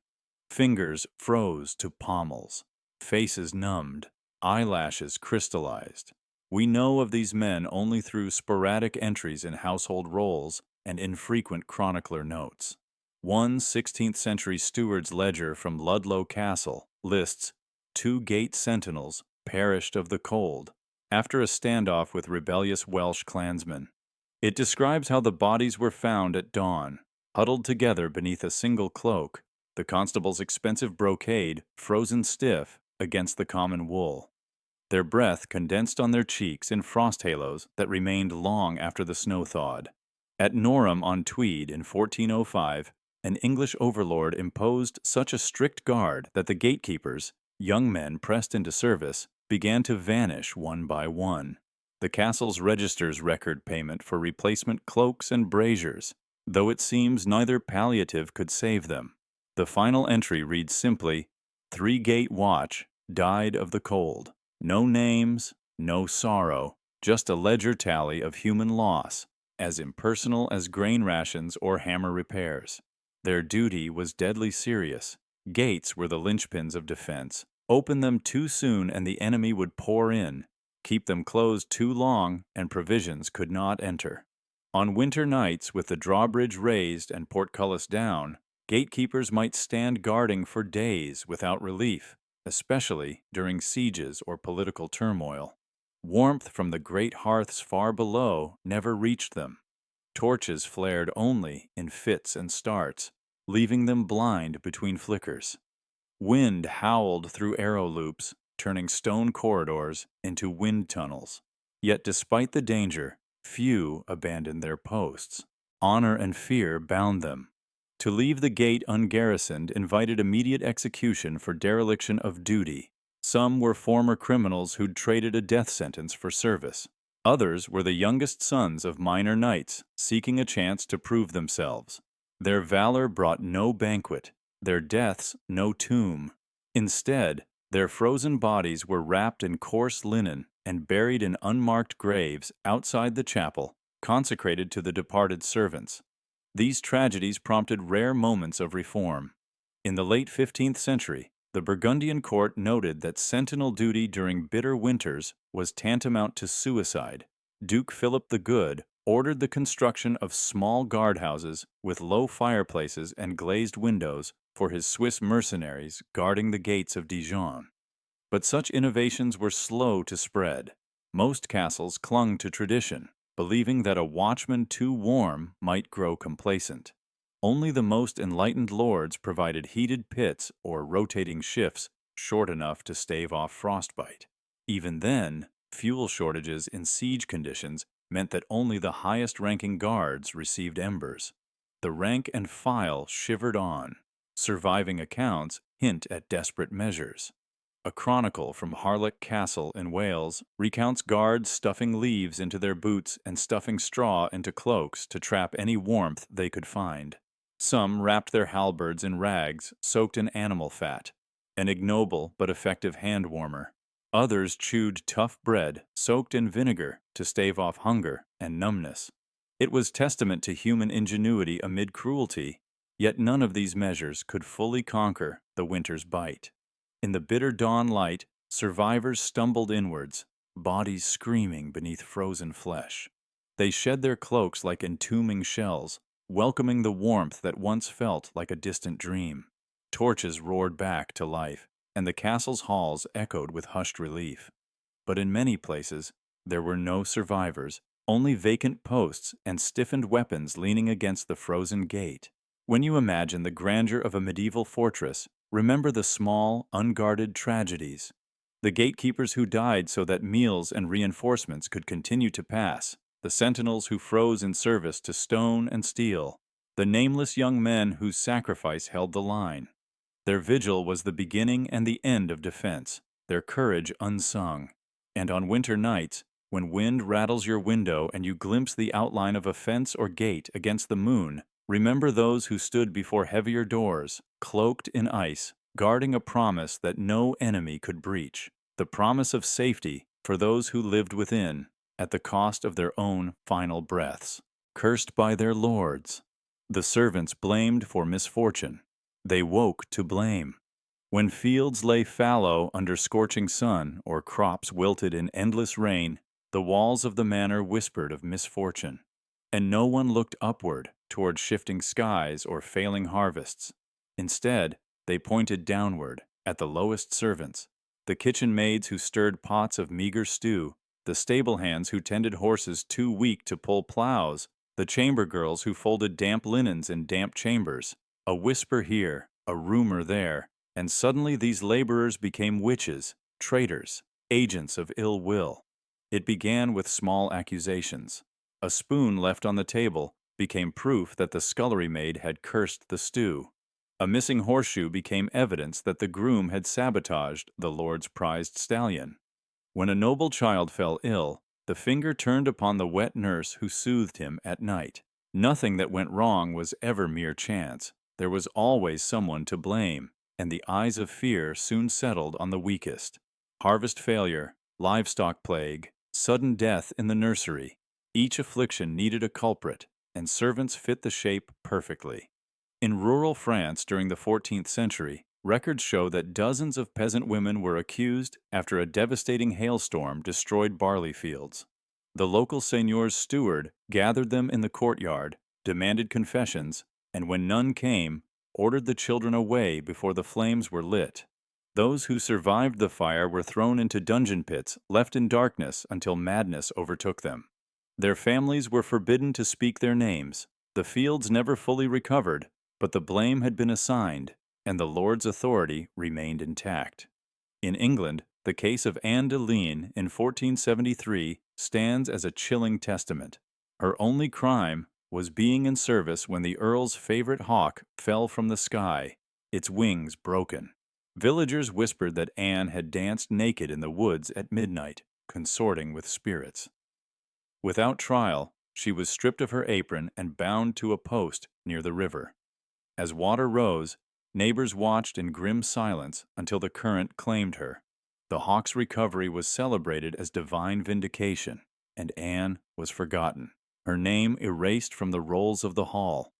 Fingers froze to pommels, faces numbed, eyelashes crystallized. We know of these men only through sporadic entries in household rolls and infrequent chronicler notes. One 16th-century steward's ledger from Ludlow Castle lists 2 gate sentinels perished of the cold after a standoff with rebellious Welsh clansmen. It describes how the bodies were found at dawn, huddled together beneath a single cloak, the constable's expensive brocade frozen stiff against the common wool. Their breath condensed on their cheeks in frost halos that remained long after the snow thawed. At Norham-on-Tweed in 1405, an English overlord imposed such a strict guard that the gatekeepers, young men pressed into service, began to vanish one by one. The castle's registers record payment for replacement cloaks and braziers, though it seems neither palliative could save them. The final entry reads simply, 3-gate watch, died of the cold. No names, no sorrow, just a ledger tally of human loss, as impersonal as grain rations or hammer repairs. Their duty was deadly serious. Gates were the linchpins of defense. Open them too soon and the enemy would pour in. Keep them closed too long and provisions could not enter. On winter nights, with the drawbridge raised and portcullis down, gatekeepers might stand guarding for days without relief, especially during sieges or political turmoil. Warmth from the great hearths far below never reached them. Torches flared only in fits and starts, leaving them blind between flickers. Wind howled through arrow loops, turning stone corridors into wind tunnels. Yet despite the danger, few abandoned their posts. Honor and fear bound them. To leave the gate ungarrisoned invited immediate execution for dereliction of duty. Some were former criminals who'd traded a death sentence for service. Others were the youngest sons of minor knights seeking a chance to prove themselves. Their valor brought no banquet, their deaths no tomb. Instead, their frozen bodies were wrapped in coarse linen and buried in unmarked graves outside the chapel, consecrated to the departed servants. These tragedies prompted rare moments of reform. In the late 15th century, the Burgundian court noted that sentinel duty during bitter winters was tantamount to suicide. Duke Philip the Good ordered the construction of small guardhouses with low fireplaces and glazed windows for his Swiss mercenaries guarding the gates of Dijon. But such innovations were slow to spread. Most castles clung to tradition, believing that a watchman too warm might grow complacent. Only the most enlightened lords provided heated pits or rotating shifts short enough to stave off frostbite. Even then, fuel shortages in siege conditions meant that only the highest-ranking guards received embers. The rank and file shivered on. Surviving accounts hint at desperate measures. a chronicle from Harlech Castle in Wales, recounts guards stuffing leaves into their boots and stuffing straw into cloaks to trap any warmth they could find. Some wrapped their halberds in rags soaked in animal fat, an ignoble but effective hand warmer. Others chewed tough bread soaked in vinegar to stave off hunger and numbness. It was testament to human ingenuity amid cruelty, yet none of these measures could fully conquer the winter's bite. In the bitter dawn light, survivors stumbled inwards, bodies screaming beneath frozen flesh. They shed their cloaks like entombing shells, welcoming the warmth that once felt like a distant dream. Torches roared back to life, and the castle's halls echoed with hushed relief. But in many places, there were no survivors, only vacant posts and stiffened weapons leaning against the frozen gate. When you imagine the grandeur of a medieval fortress, remember the small, unguarded tragedies. The gatekeepers who died so that meals and reinforcements could continue to pass, the sentinels who froze in service to stone and steel, the nameless young men whose sacrifice held the line. Their vigil was the beginning and the end of defense, their courage unsung. And on winter nights, when wind rattles your window and you glimpse the outline of a fence or gate against the moon, remember those who stood before heavier doors, cloaked in ice, guarding a promise that no enemy could breach, the promise of safety for those who lived within, at the cost of their own final breaths. Cursed by their lords, the servants blamed for misfortune. They woke to blame. When fields lay fallow under scorching sun or crops wilted in endless rain, the walls of the manor whispered of misfortune. And no one looked upward toward shifting skies or failing harvests. Instead, they pointed downward at the lowest servants, the kitchen maids who stirred pots of meager stew, the stable hands who tended horses too weak to pull plows, the chamber girls who folded damp linens in damp chambers. A whisper here, a rumor there, and suddenly these laborers became witches, traitors, agents of ill will. It began with small accusations. A spoon left on the table became proof that the scullery maid had cursed the stew. A missing horseshoe became evidence that the groom had sabotaged the lord's prized stallion. When a noble child fell ill, the finger turned upon the wet nurse who soothed him at night. Nothing that went wrong was ever mere chance. There was always someone to blame, and the eyes of fear soon settled on the weakest. Harvest failure, livestock plague, sudden death in the nursery. Each affliction needed a culprit, and servants fit the shape perfectly. In rural France during the 14th century, records show that dozens of peasant women were accused after a devastating hailstorm destroyed barley fields. The local seigneur's steward gathered them in the courtyard, demanded confessions, and when none came, ordered the children away before the flames were lit. Those who survived the fire were thrown into dungeon pits, left in darkness until madness overtook them. Their families were forbidden to speak their names. The fields never fully recovered, but the blame had been assigned, and the Lord's authority remained intact. In England, the case of Anne de Ligne in 1473 stands as a chilling testament. Her only crime was being in service when the Earl's favorite hawk fell from the sky, its wings broken. Villagers whispered that Anne had danced naked in the woods at midnight, consorting with spirits. Without trial, she was stripped of her apron and bound to a post near the river. As water rose, neighbors watched in grim silence until the current claimed her. The hawk's recovery was celebrated as divine vindication, and Anne was forgotten, her name erased from the rolls of the hall.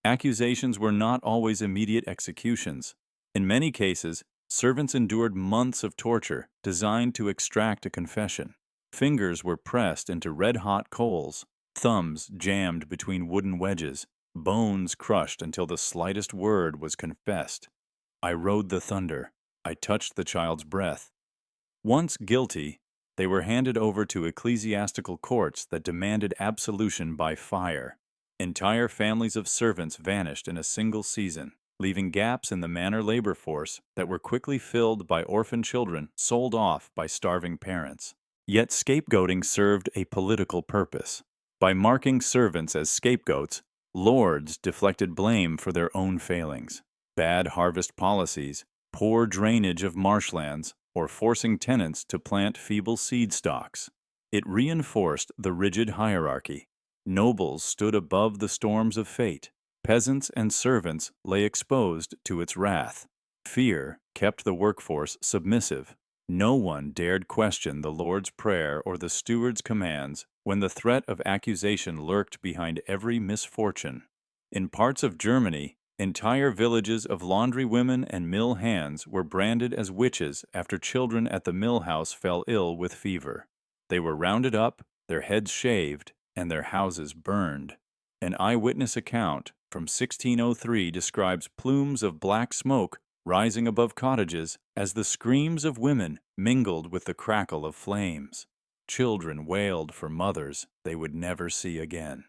Accusations were not always immediate executions. In many cases, servants endured months of torture designed to extract a confession. Fingers were pressed into red-hot coals, thumbs jammed between wooden wedges, bones crushed until the slightest word was confessed. I rode the thunder. I touched the child's breath. Once guilty, they were handed over to ecclesiastical courts that demanded absolution by fire. Entire families of servants vanished in a single season, leaving gaps in the manor labor force that were quickly filled by orphan children sold off by starving parents. Yet scapegoating served a political purpose. By marking servants as scapegoats, lords deflected blame for their own failings. Bad harvest policies, poor drainage of marshlands, or forcing tenants to plant feeble seed stalks. It reinforced the rigid hierarchy. Nobles stood above the storms of fate. Peasants and servants lay exposed to its wrath. Fear kept the workforce submissive. No one dared question the Lord's Prayer or the steward's commands when the threat of accusation lurked behind every misfortune. In parts of Germany, entire villages of laundry women and mill hands were branded as witches after children at the mill house fell ill with fever. They were rounded up, their heads shaved, and their houses burned. An eyewitness account from 1603 describes plumes of black smoke rising above cottages as the screams of women mingled with the crackle of flames. Children wailed for mothers they would never see again.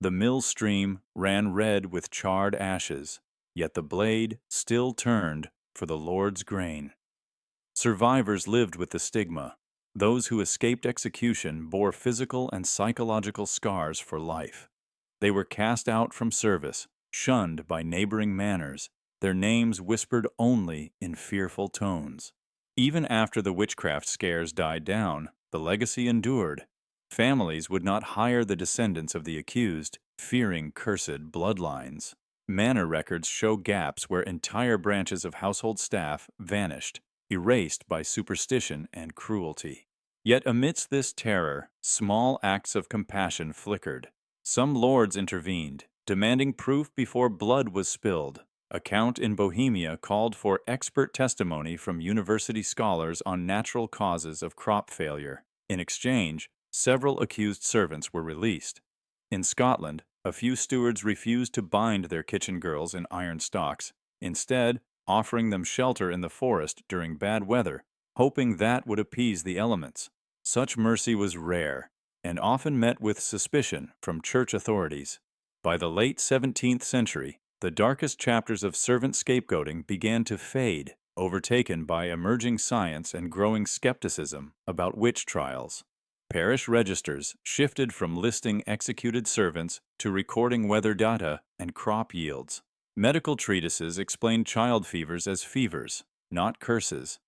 The mill stream ran red with charred ashes, yet the blade still turned for the Lord's grain. Survivors lived with the stigma. Those who escaped execution bore physical and psychological scars for life. They were cast out from service, shunned by neighboring manors, their names whispered only in fearful tones. Even after the witchcraft scares died down, the legacy endured. Families would not hire the descendants of the accused, fearing cursed bloodlines. Manor records show gaps where entire branches of household staff vanished, erased by superstition and cruelty. Yet amidst this terror, small acts of compassion flickered. Some lords intervened, demanding proof before blood was spilled. A count in Bohemia called for expert testimony from university scholars on natural causes of crop failure. In exchange, several accused servants were released. In Scotland, a few stewards refused to bind their kitchen girls in iron stocks, instead offering them shelter in the forest during bad weather, hoping that would appease the elements. Such mercy was rare, and often met with suspicion from church authorities. By the late 17th century, the darkest chapters of servant scapegoating began to fade, overtaken by emerging science and growing skepticism about witch trials. Parish registers shifted from listing executed servants to recording weather data and crop yields. Medical treatises explained child fevers as fevers, not curses.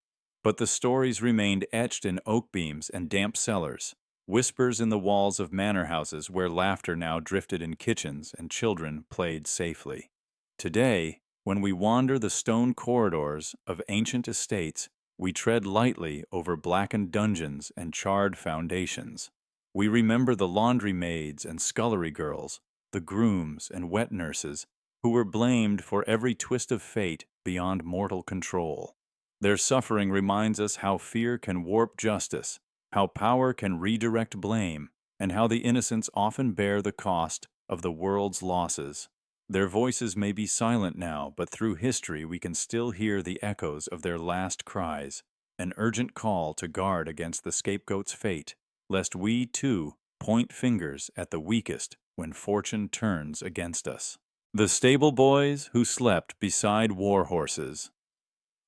But the stories remained etched in oak beams and damp cellars, whispers in the walls of manor houses where laughter now drifted in kitchens and children played safely. Today, when we wander the stone corridors of ancient estates, we tread lightly over blackened dungeons and charred foundations. We remember the laundry maids and scullery girls, the grooms and wet nurses, who were blamed for every twist of fate beyond mortal control. Their suffering reminds us how fear can warp justice, how power can redirect blame, and how the innocents often bear the cost of the world's losses. Their voices may be silent now, but through history we can still hear the echoes of their last cries, an urgent call to guard against the scapegoat's fate, lest we, too, point fingers at the weakest when fortune turns against us. The stable boys who slept beside war horses.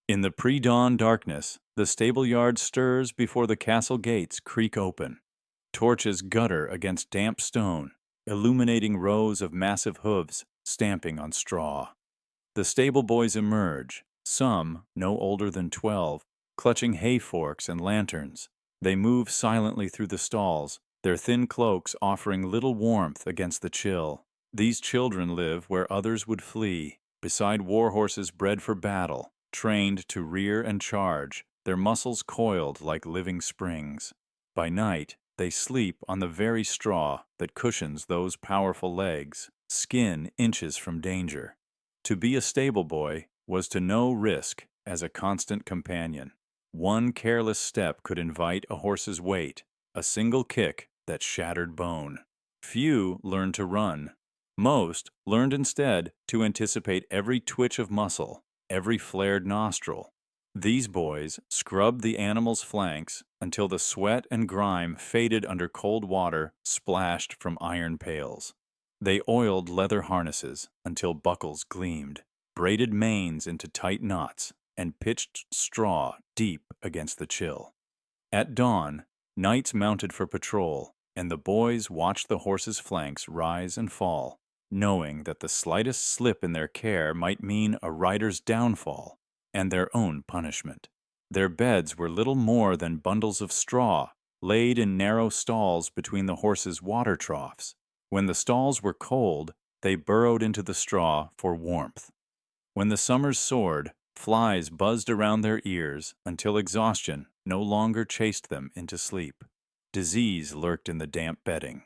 In the pre-dawn darkness, the stable yard stirs before the castle gates creak open. Torches gutter against damp stone, illuminating rows of massive hooves stamping on straw. The stable boys emerge, some no older than 12, clutching hay forks and lanterns. They move silently through the stalls, their thin cloaks offering little warmth against the chill. These children live where others would flee, beside war horses bred for battle, trained to rear and charge, their muscles coiled like living springs. By night, they sleep on the very straw that cushions those powerful legs, skin inches from danger. To be a stable boy was to know risk as a constant companion. One careless step could invite a horse's weight, a single kick that shattered bone. Few learned to run. Most learned instead to anticipate every twitch of muscle, every flared nostril. These boys scrubbed the animal's flanks until the sweat and grime faded under cold water splashed from iron pails. They oiled leather harnesses until buckles gleamed, braided manes into tight knots, and pitched straw deep against the chill. At dawn, knights mounted for patrol, and the boys watched the horses' flanks rise and fall, knowing that the slightest slip in their care might mean a rider's downfall and their own punishment. Their beds were little more than bundles of straw, laid in narrow stalls between the horses' water troughs. When the stalls were cold, they burrowed into the straw for warmth. When the summers soared, flies buzzed around their ears until exhaustion no longer chased them into sleep. Disease lurked in the damp bedding.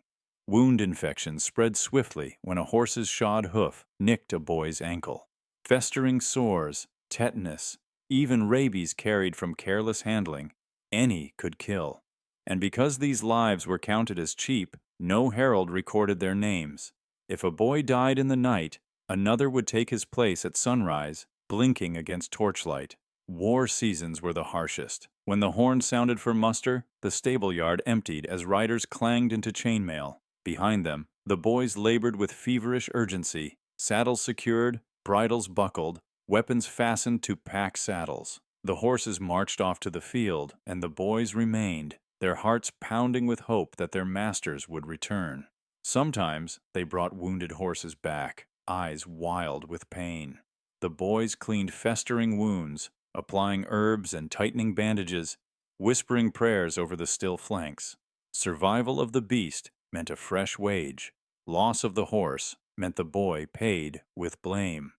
Wound infections spread swiftly when a horse's shod hoof nicked a boy's ankle. Festering sores, tetanus, even rabies carried from careless handling, any could kill. And because these lives were counted as cheap, no herald recorded their names. If a boy died in the night, another would take his place at sunrise, blinking against torchlight. War seasons were the harshest. When the horn sounded for muster, the stable yard emptied as riders clanged into chainmail. Behind them, the boys labored with feverish urgency, saddles secured, bridles buckled, weapons fastened to pack saddles. The horses marched off to the field, and the boys remained, their hearts pounding with hope that their masters would return. Sometimes they brought wounded horses back, eyes wild with pain. The boys cleaned festering wounds, applying herbs and tightening bandages, whispering prayers over the still flanks. Survival of the beast meant a fresh wage. Loss of the horse meant the boy paid with blame.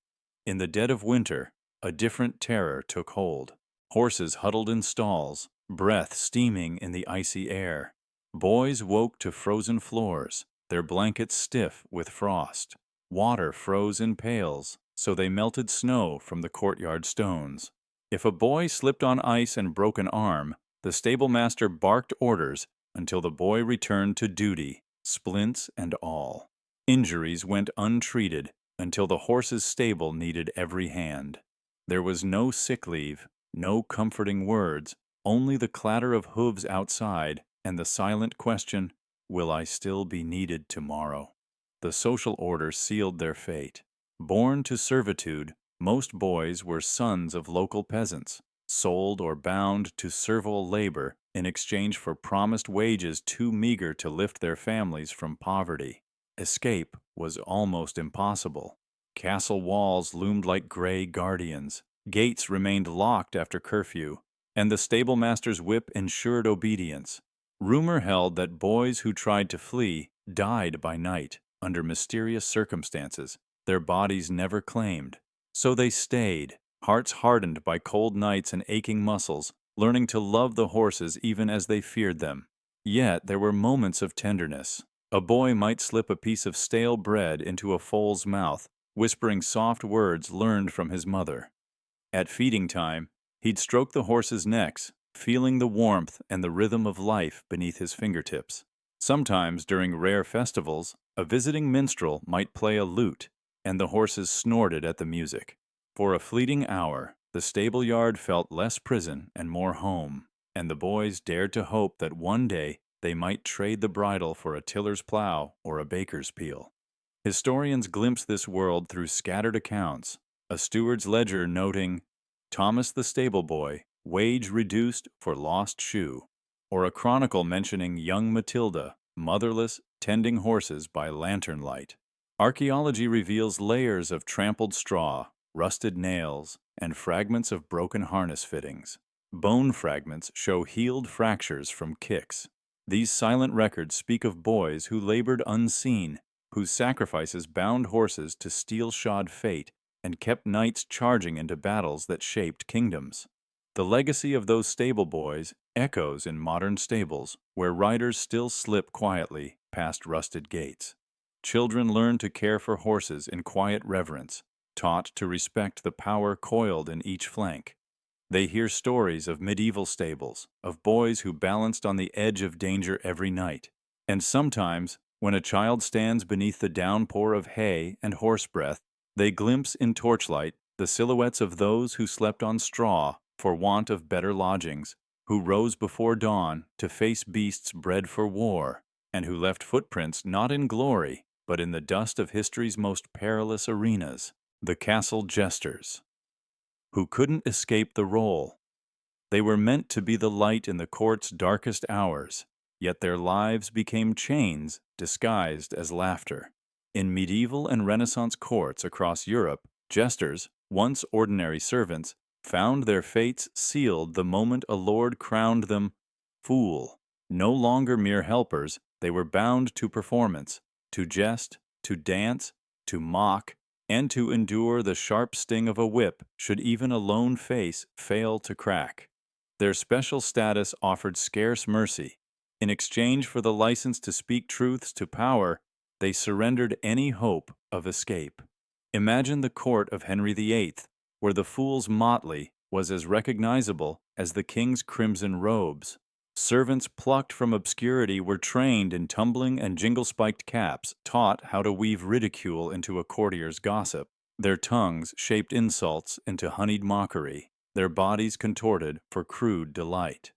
In the dead of winter, a different terror took hold. Horses huddled in stalls, breath steaming in the icy air. Boys woke to frozen floors, their blankets stiff with frost. Water froze in pails, so they melted snow from the courtyard stones. If a boy slipped on ice and broke an arm, the stablemaster barked orders until the boy returned to duty, splints and all. Injuries went untreated until the horse's stable needed every hand. There was no sick leave, no comforting words, only the clatter of hooves outside and the silent question, "Will I still be needed tomorrow?" The social order sealed their fate. Born to servitude, most boys were sons of local peasants, sold or bound to servile labor in exchange for promised wages too meager to lift their families from poverty. Escape was almost impossible. Castle walls loomed like gray guardians, gates remained locked after curfew, and the stablemaster's whip ensured obedience. Rumor held that boys who tried to flee died by night under mysterious circumstances, their bodies never claimed. So they stayed, hearts hardened by cold nights and aching muscles, learning to love the horses even as they feared them. Yet there were moments of tenderness. A boy might slip a piece of stale bread into a foal's mouth, whispering soft words learned from his mother. At feeding time, he'd stroke the horses' necks, feeling the warmth and the rhythm of life beneath his fingertips. Sometimes, during rare festivals, a visiting minstrel might play a lute, and the horses snorted at the music. For a fleeting hour, the stable yard felt less prison and more home, and the boys dared to hope that one day they might trade the bridle for a tiller's plow or a baker's peel. Historians glimpse this world through scattered accounts, a steward's ledger noting, "Thomas the stable boy, wage reduced for lost shoe," or a chronicle mentioning young Matilda, motherless, tending horses by lantern light. Archaeology reveals layers of trampled straw, rusted nails, and fragments of broken harness fittings. Bone fragments show healed fractures from kicks. These silent records speak of boys who labored unseen, whose sacrifices bound horses to steel-shod fate and kept knights charging into battles that shaped kingdoms. The legacy of those stable boys echoes in modern stables, where riders still slip quietly past rusted gates. Children learn to care for horses in quiet reverence, taught to respect the power coiled in each flank. They hear stories of medieval stables, of boys who balanced on the edge of danger every night. And sometimes, when a child stands beneath the downpour of hay and horse breath, they glimpse in torchlight the silhouettes of those who slept on straw for want of better lodgings, who rose before dawn to face beasts bred for war, and who left footprints not in glory, but in the dust of history's most perilous arenas, the castle jesters, who couldn't escape the role. They were meant to be the light in the court's darkest hours, yet their lives became chains disguised as laughter. In medieval and Renaissance courts across Europe, jesters, once ordinary servants, found their fates sealed the moment a lord crowned them fool. No longer mere helpers, they were bound to performance, to jest, to dance, to mock, and to endure the sharp sting of a whip should even a lone face fail to crack. Their special status offered scarce mercy. In exchange for the license to speak truths to power, they surrendered any hope of escape. Imagine the court of Henry VIII, where the fool's motley was as recognizable as the king's crimson robes. Servants plucked from obscurity were trained in tumbling and jingle-spiked caps, taught how to weave ridicule into a courtier's gossip. Their tongues shaped insults into honeyed mockery, their bodies contorted for crude delight.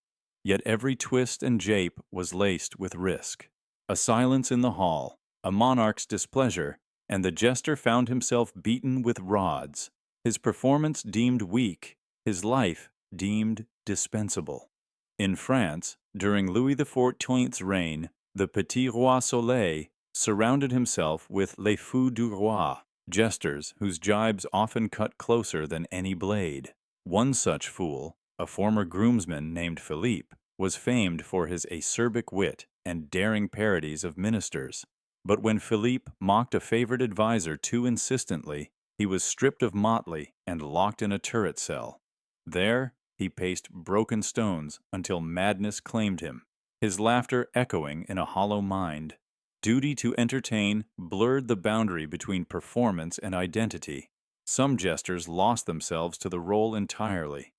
Yet every twist and jape was laced with risk. A silence in the hall, a monarch's displeasure, and the jester found himself beaten with rods, his performance deemed weak, his life deemed dispensable. In France, during Louis XIV's reign, the petit roi Soleil surrounded himself with les fous du roi, jesters whose jibes often cut closer than any blade. One such fool, a former groomsman named Philippe, was famed for his acerbic wit and daring parodies of ministers. But when Philippe mocked a favorite adviser too insistently, he was stripped of motley and locked in a turret cell. There, he paced broken stones until madness claimed him, his laughter echoing in a hollow mind. Duty to entertain blurred the boundary between performance and identity. Some jesters lost themselves to the role entirely.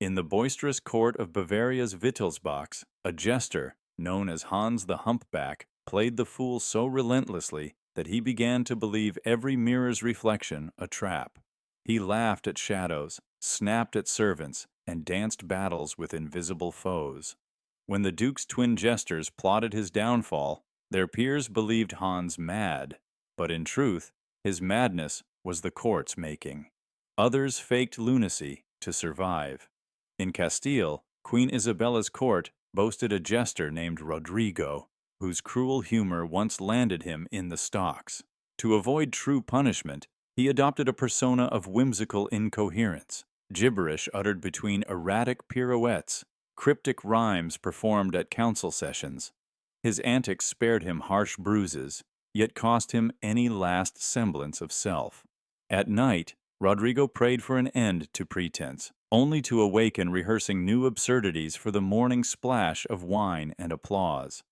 In the boisterous court of Bavaria's Wittelsbachs, a jester, known as Hans the Humpback, played the fool so relentlessly that he began to believe every mirror's reflection a trap. He laughed at shadows, snapped at servants, and danced battles with invisible foes. When the Duke's twin jesters plotted his downfall, their peers believed Hans mad, but in truth, his madness was the court's making. Others faked lunacy to survive. In Castile, Queen Isabella's court boasted a jester named Rodrigo, whose cruel humor once landed him in the stocks. To avoid true punishment, he adopted a persona of whimsical incoherence, gibberish uttered between erratic pirouettes, cryptic rhymes performed at council sessions. His antics spared him harsh bruises, yet cost him any last semblance of self. At night, Rodrigo prayed for an end to pretense, only to awaken rehearsing new absurdities for the morning splash of wine and applause.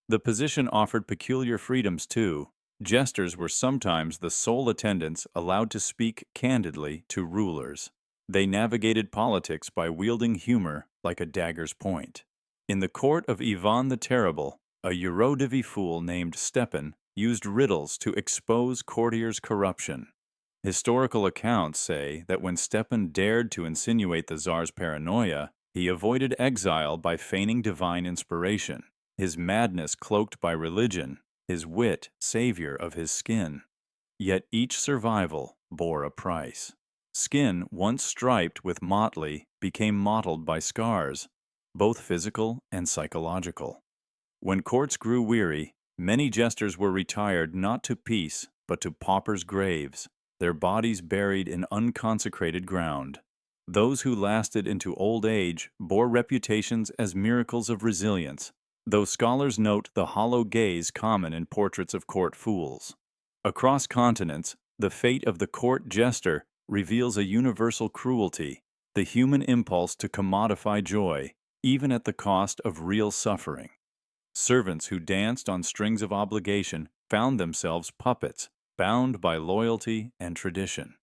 The position offered peculiar freedoms, too. Jesters were sometimes the sole attendants allowed to speak candidly to rulers. They navigated politics by wielding humor like a dagger's point. In the court of Ivan the Terrible, a Eurodivy fool named Stepan used riddles to expose courtiers' corruption. Historical accounts say that when Stepan dared to insinuate the Tsar's paranoia, he avoided exile by feigning divine inspiration, his madness cloaked by religion, his wit savior of his skin. Yet each survival bore a price. Skin once striped with motley became mottled by scars, both physical and psychological. When courts grew weary, many jesters were retired not to peace but to paupers' graves, their bodies buried in unconsecrated ground. Those who lasted into old age bore reputations as miracles of resilience, though scholars note the hollow gaze common in portraits of court fools. Across continents, the fate of the court jester reveals a universal cruelty, the human impulse to commodify joy, even at the cost of real suffering. Servants who danced on strings of obligation found themselves puppets, bound by loyalty and tradition.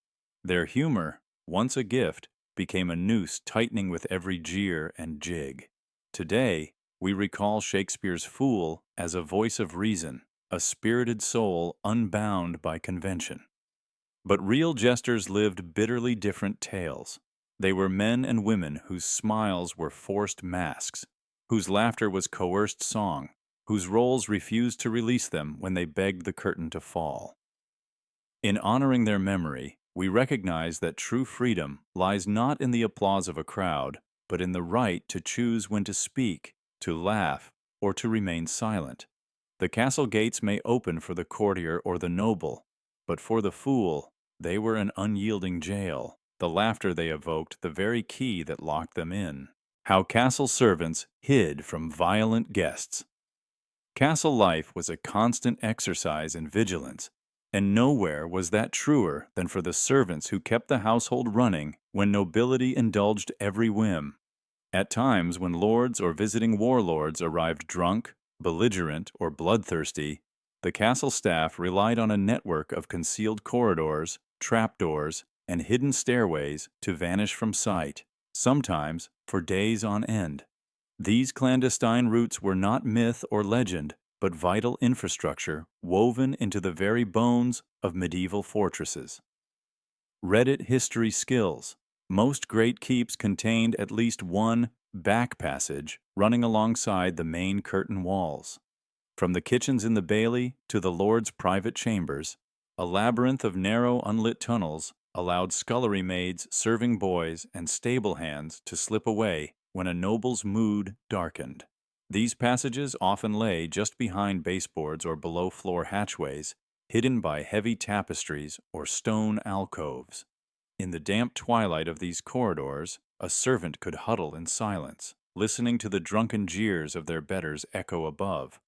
Their humor, once a gift, became a noose tightening with every jeer and jig. Today, we recall Shakespeare's fool as a voice of reason, a spirited soul unbound by convention. But real jesters lived bitterly different tales. They were men and women whose smiles were forced masks, whose laughter was coerced song, whose roles refused to release them when they begged the curtain to fall. In honoring their memory, we recognize that true freedom lies not in the applause of a crowd, but in the right to choose when to speak, to laugh, or to remain silent. The castle gates may open for the courtier or the noble, but for the fool, they were an unyielding jail, The laughter they evoked the very key that locked them in. How castle servants hid from violent guests. Castle life was a constant exercise in vigilance, and nowhere was that truer than for the servants who kept the household running when nobility indulged every whim. At times when lords or visiting warlords arrived drunk, belligerent, or bloodthirsty, the castle staff relied on a network of concealed corridors, trapdoors, and hidden stairways to vanish from sight, sometimes for days on end. These clandestine routes were not myth or legend, but vital infrastructure woven into the very bones of medieval fortresses. Reddit history skills. Most great keeps contained at least one back passage running alongside the main curtain walls. From the kitchens in the bailey to the lord's private chambers, a labyrinth of narrow unlit tunnels allowed scullery maids, serving boys, and stable hands to slip away when a noble's mood darkened. These passages often lay just behind baseboards or below floor hatchways, hidden by heavy tapestries or stone alcoves. In the damp twilight of these corridors, a servant could huddle in silence, listening to the drunken jeers of their betters echo above,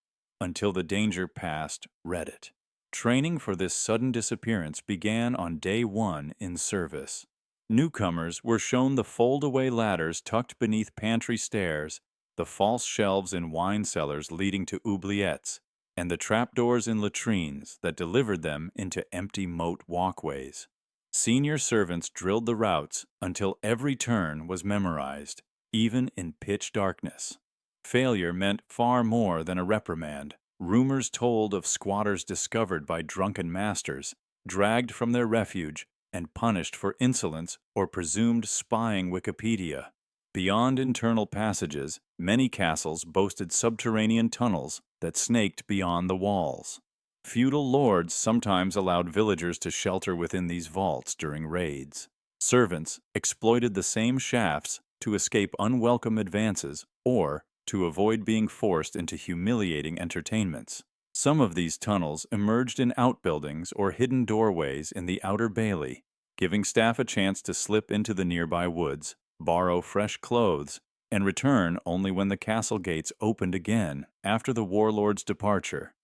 until the danger passed Reddit. Training for this sudden disappearance began on day one in service. Newcomers were shown the fold-away ladders tucked beneath pantry stairs, the false shelves in wine cellars leading to oubliettes, and the trapdoors in latrines that delivered them into empty moat walkways. Senior servants drilled the routes until every turn was memorized, even in pitch darkness. Failure meant far more than a reprimand. Rumors told of squatters discovered by drunken masters, dragged from their refuge, and punished for insolence or presumed spying Wikipedia. Beyond internal passages, many castles boasted subterranean tunnels that snaked beyond the walls. Feudal lords sometimes allowed villagers to shelter within these vaults during raids. Servants exploited the same shafts to escape unwelcome advances or to avoid being forced into humiliating entertainments. Some of these tunnels emerged in outbuildings or hidden doorways in the outer bailey, giving staff a chance to slip into the nearby woods, borrow fresh clothes, and return only when the castle gates opened again after the warlord's departure.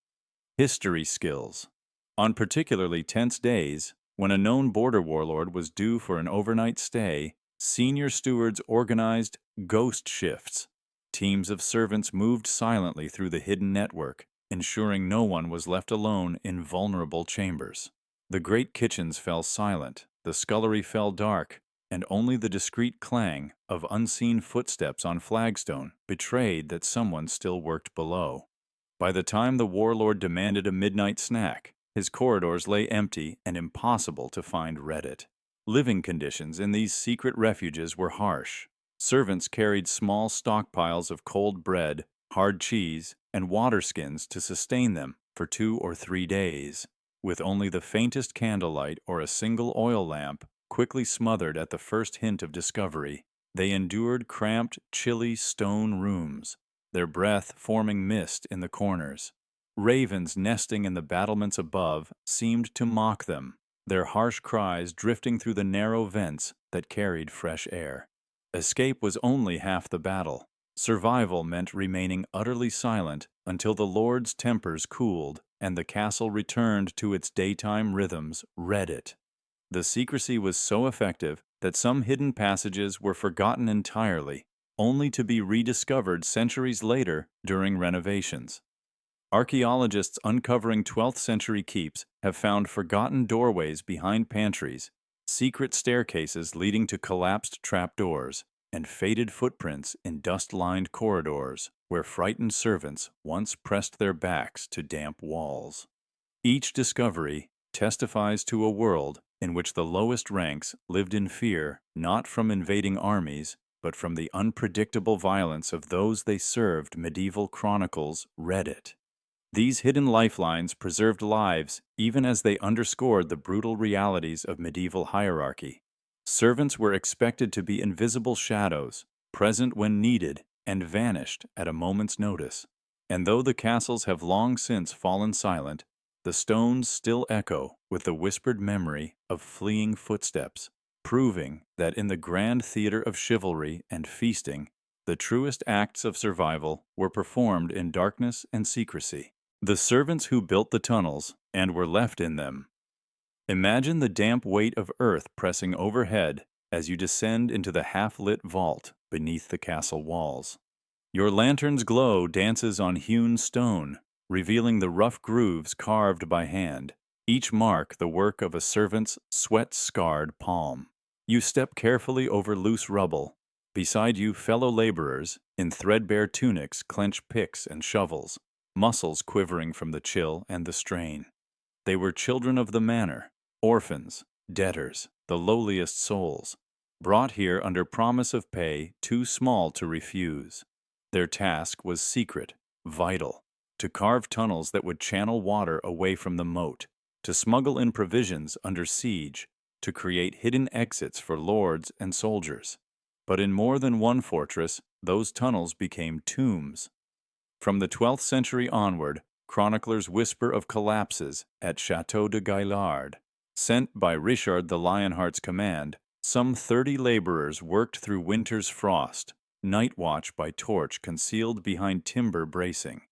History skills. On particularly tense days, when a known border warlord was due for an overnight stay, senior stewards organized ghost shifts. Teams of servants moved silently through the hidden network, ensuring no one was left alone in vulnerable chambers. The great kitchens fell silent, the scullery fell dark, and only the discreet clang of unseen footsteps on flagstone betrayed that someone still worked below. By the time the warlord demanded a midnight snack, his corridors lay empty and impossible to find Reddit. Living conditions in these secret refuges were harsh. Servants carried small stockpiles of cold bread, hard cheese, and water skins to sustain them for 2 or 3 days. With only the faintest candlelight or a single oil lamp quickly smothered at the first hint of discovery, they endured cramped, chilly stone rooms, their breath forming mist in the corners. Ravens nesting in the battlements above seemed to mock them, their harsh cries drifting through the narrow vents that carried fresh air. Escape was only half the battle. Survival meant remaining utterly silent until the lord's tempers cooled and the castle returned to its daytime rhythms. Reddit. The secrecy was so effective that some hidden passages were forgotten entirely, only to be rediscovered centuries later during renovations. Archaeologists uncovering 12th century keeps have found forgotten doorways behind pantries, secret staircases leading to collapsed trapdoors, and faded footprints in dust-lined corridors where frightened servants once pressed their backs to damp walls. Each discovery testifies to a world in which the lowest ranks lived in fear not from invading armies, but from the unpredictable violence of those they served. Medieval chronicles. Reddit. These hidden lifelines preserved lives even as they underscored the brutal realities of medieval hierarchy. Servants were expected to be invisible shadows, present when needed, and vanished at a moment's notice. And though the castles have long since fallen silent, the stones still echo with the whispered memory of fleeing footsteps, proving that in the grand theater of chivalry and feasting, the truest acts of survival were performed in darkness and secrecy. The servants who built the tunnels and were left in them. Imagine the damp weight of earth pressing overhead as you descend into the half-lit vault beneath the castle walls. Your lantern's glow dances on hewn stone, revealing the rough grooves carved by hand, each mark the work of a servant's sweat-scarred palm. You step carefully over loose rubble. Beside you, fellow laborers, in threadbare tunics, clench picks and shovels, muscles quivering from the chill and the strain. They were children of the manor, orphans, debtors, the lowliest souls, brought here under promise of pay too small to refuse. Their task was secret, vital, to carve tunnels that would channel water away from the moat, to smuggle in provisions under siege, to create hidden exits for lords and soldiers. But in more than one fortress, those tunnels became tombs. From the 12th century onward, chroniclers whisper of collapses at Château de Gaillard. Sent by Richard the Lionheart's command, some 30 laborers worked through winter's frost, night watch by torch concealed behind timber bracing.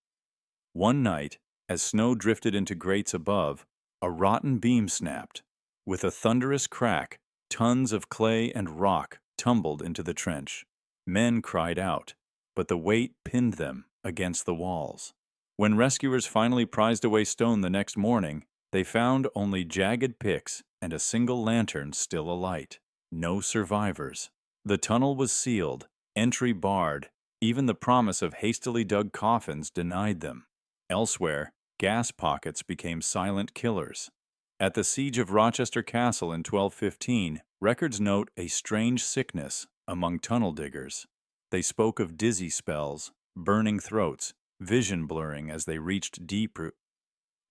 One night, as snow drifted into grates above, a rotten beam snapped. With a thunderous crack, tons of clay and rock tumbled into the trench. Men cried out, but the weight pinned them against the walls. When rescuers finally prized away stone the next morning, they found only jagged picks and a single lantern still alight. No survivors. The tunnel was sealed, entry barred. Even the promise of hastily dug coffins denied them. Elsewhere, gas pockets became silent killers. At the siege of Rochester Castle in 1215, records note a strange sickness among tunnel diggers. They spoke of dizzy spells, burning throats, vision blurring as they reached deeper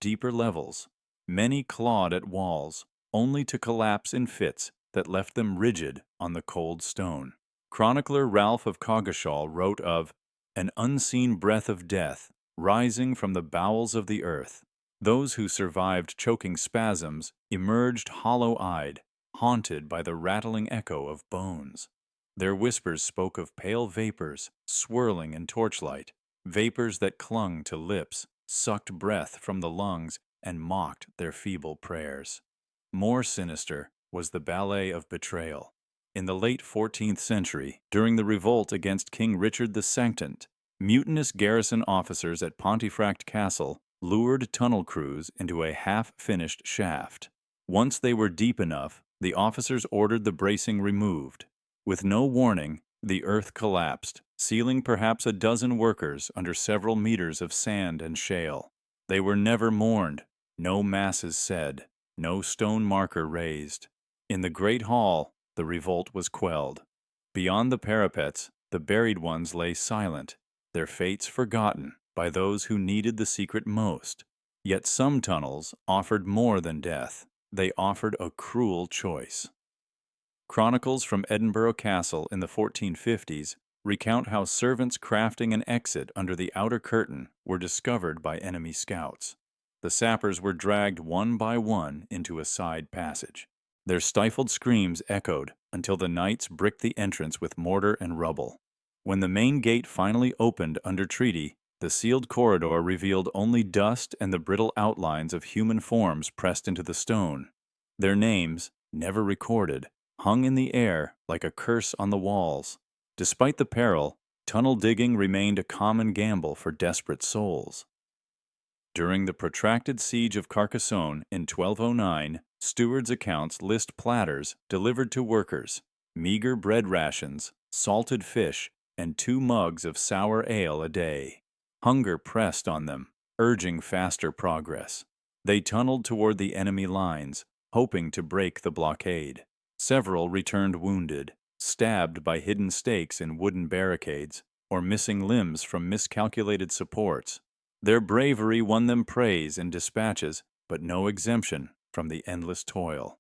levels. Many clawed at walls, only to collapse in fits that left them rigid on the cold stone. Chronicler Ralph of Coggeshall wrote of an unseen breath of death rising from the bowels of the earth. Those who survived choking spasms emerged hollow-eyed, haunted by the rattling echo of bones. Their whispers spoke of pale vapors swirling in torchlight, vapors that clung to lips, sucked breath from the lungs, and mocked their feeble prayers. More sinister was the ballet of betrayal. In the late 14th century, during the revolt against King Richard II, mutinous garrison officers at Pontefract Castle lured tunnel crews into a half-finished shaft. Once they were deep enough, the officers ordered the bracing removed. With no warning, the earth collapsed, sealing perhaps a dozen workers under several meters of sand and shale. They were never mourned, no masses said, no stone marker raised. In the great hall, the revolt was quelled. Beyond the parapets, the buried ones lay silent, their fates forgotten by those who needed the secret most. Yet some tunnels offered more than death. They offered a cruel choice. Chronicles from Edinburgh Castle in the 1450s recount how servants crafting an exit under the outer curtain were discovered by enemy scouts. The sappers were dragged one by one into a side passage. Their stifled screams echoed until the knights bricked the entrance with mortar and rubble. When the main gate finally opened under treaty, the sealed corridor revealed only dust and the brittle outlines of human forms pressed into the stone. Their names, never recorded, hung in the air like a curse on the walls. Despite the peril, tunnel digging remained a common gamble for desperate souls. During the protracted siege of Carcassonne in 1209, stewards' accounts list platters delivered to workers, meager bread rations, salted fish, and 2 mugs of sour ale a day. Hunger pressed on them, urging faster progress. They tunneled toward the enemy lines, hoping to break the blockade. Several returned wounded, stabbed by hidden stakes in wooden barricades, or missing limbs from miscalculated supports. Their bravery won them praise in dispatches, but no exemption from the endless toil.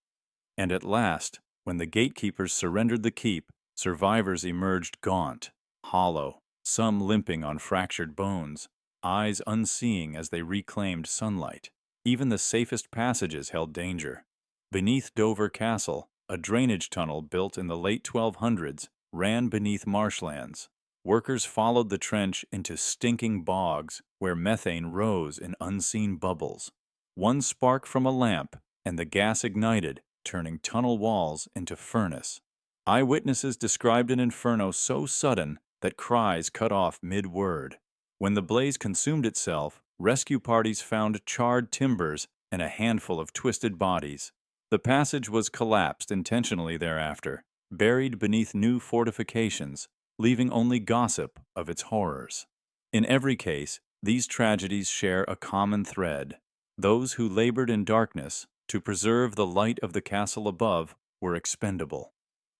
And at last, when the gatekeepers surrendered the keep, survivors emerged gaunt, hollow, some limping on fractured bones, eyes unseeing as they reclaimed sunlight. Even the safest passages held danger. Beneath Dover Castle, a drainage tunnel built in the late 1200s, ran beneath marshlands. Workers followed the trench into stinking bogs where methane rose in unseen bubbles. One spark from a lamp, and the gas ignited, turning tunnel walls into furnace. Eyewitnesses described an inferno so sudden that cries cut off mid-word. When the blaze consumed itself, rescue parties found charred timbers and a handful of twisted bodies. The passage was collapsed intentionally thereafter, buried beneath new fortifications, leaving only gossip of its horrors. In every case, these tragedies share a common thread. Those who labored in darkness to preserve the light of the castle above were expendable.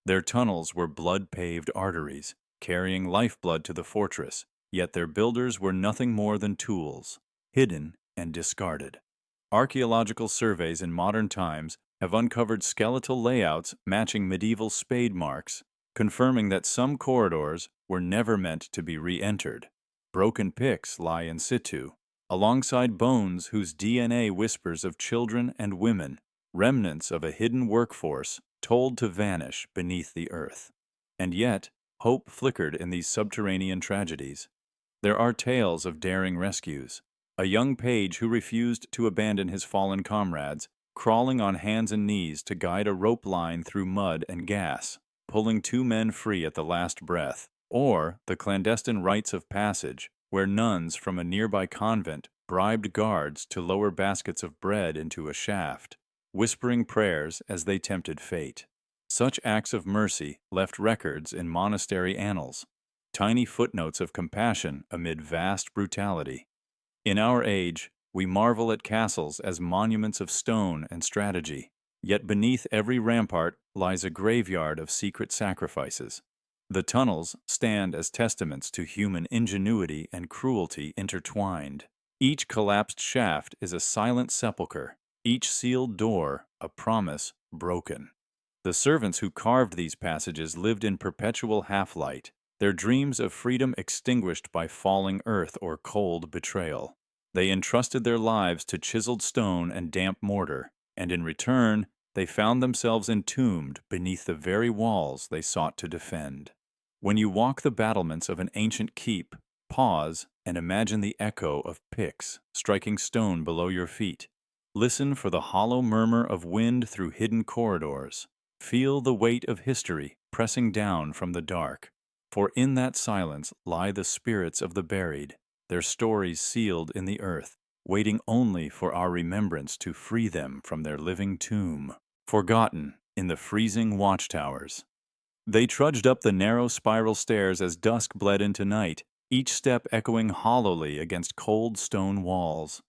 Their tunnels were blood-paved arteries, carrying lifeblood to the fortress, yet their builders were nothing more than tools, hidden and discarded. Archaeological surveys in modern times have uncovered skeletal layouts matching medieval spade marks, confirming that some corridors were never meant to be re-entered. Broken picks lie in situ, alongside bones whose DNA whispers of children and women, remnants of a hidden workforce told to vanish beneath the earth. And yet, hope flickered in these subterranean tragedies. There are tales of daring rescues. A young page who refused to abandon his fallen comrades, crawling on hands and knees to guide a rope line through mud and gas, pulling two men free at the last breath. Or the clandestine rites of passage, where nuns from a nearby convent bribed guards to lower baskets of bread into a shaft, whispering prayers as they tempted fate. Such acts of mercy left records in monastery annals, tiny footnotes of compassion amid vast brutality. In our age, we marvel at castles as monuments of stone and strategy, yet beneath every rampart lies a graveyard of secret sacrifices. The tunnels stand as testaments to human ingenuity and cruelty intertwined. Each collapsed shaft is a silent sepulchre, each sealed door a promise broken. The servants who carved these passages lived in perpetual half-light, their dreams of freedom extinguished by falling earth or cold betrayal. They entrusted their lives to chiseled stone and damp mortar, and in return, they found themselves entombed beneath the very walls they sought to defend. When you walk the battlements of an ancient keep, pause and imagine the echo of picks striking stone below your feet. Listen for the hollow murmur of wind through hidden corridors. Feel the weight of history pressing down from the dark. For in that silence lie the spirits of the buried, their stories sealed in the earth, waiting only for our remembrance to free them from their living tomb, forgotten in the freezing watchtowers. They trudged up the narrow spiral stairs as dusk bled into night, each step echoing hollowly against cold stone walls.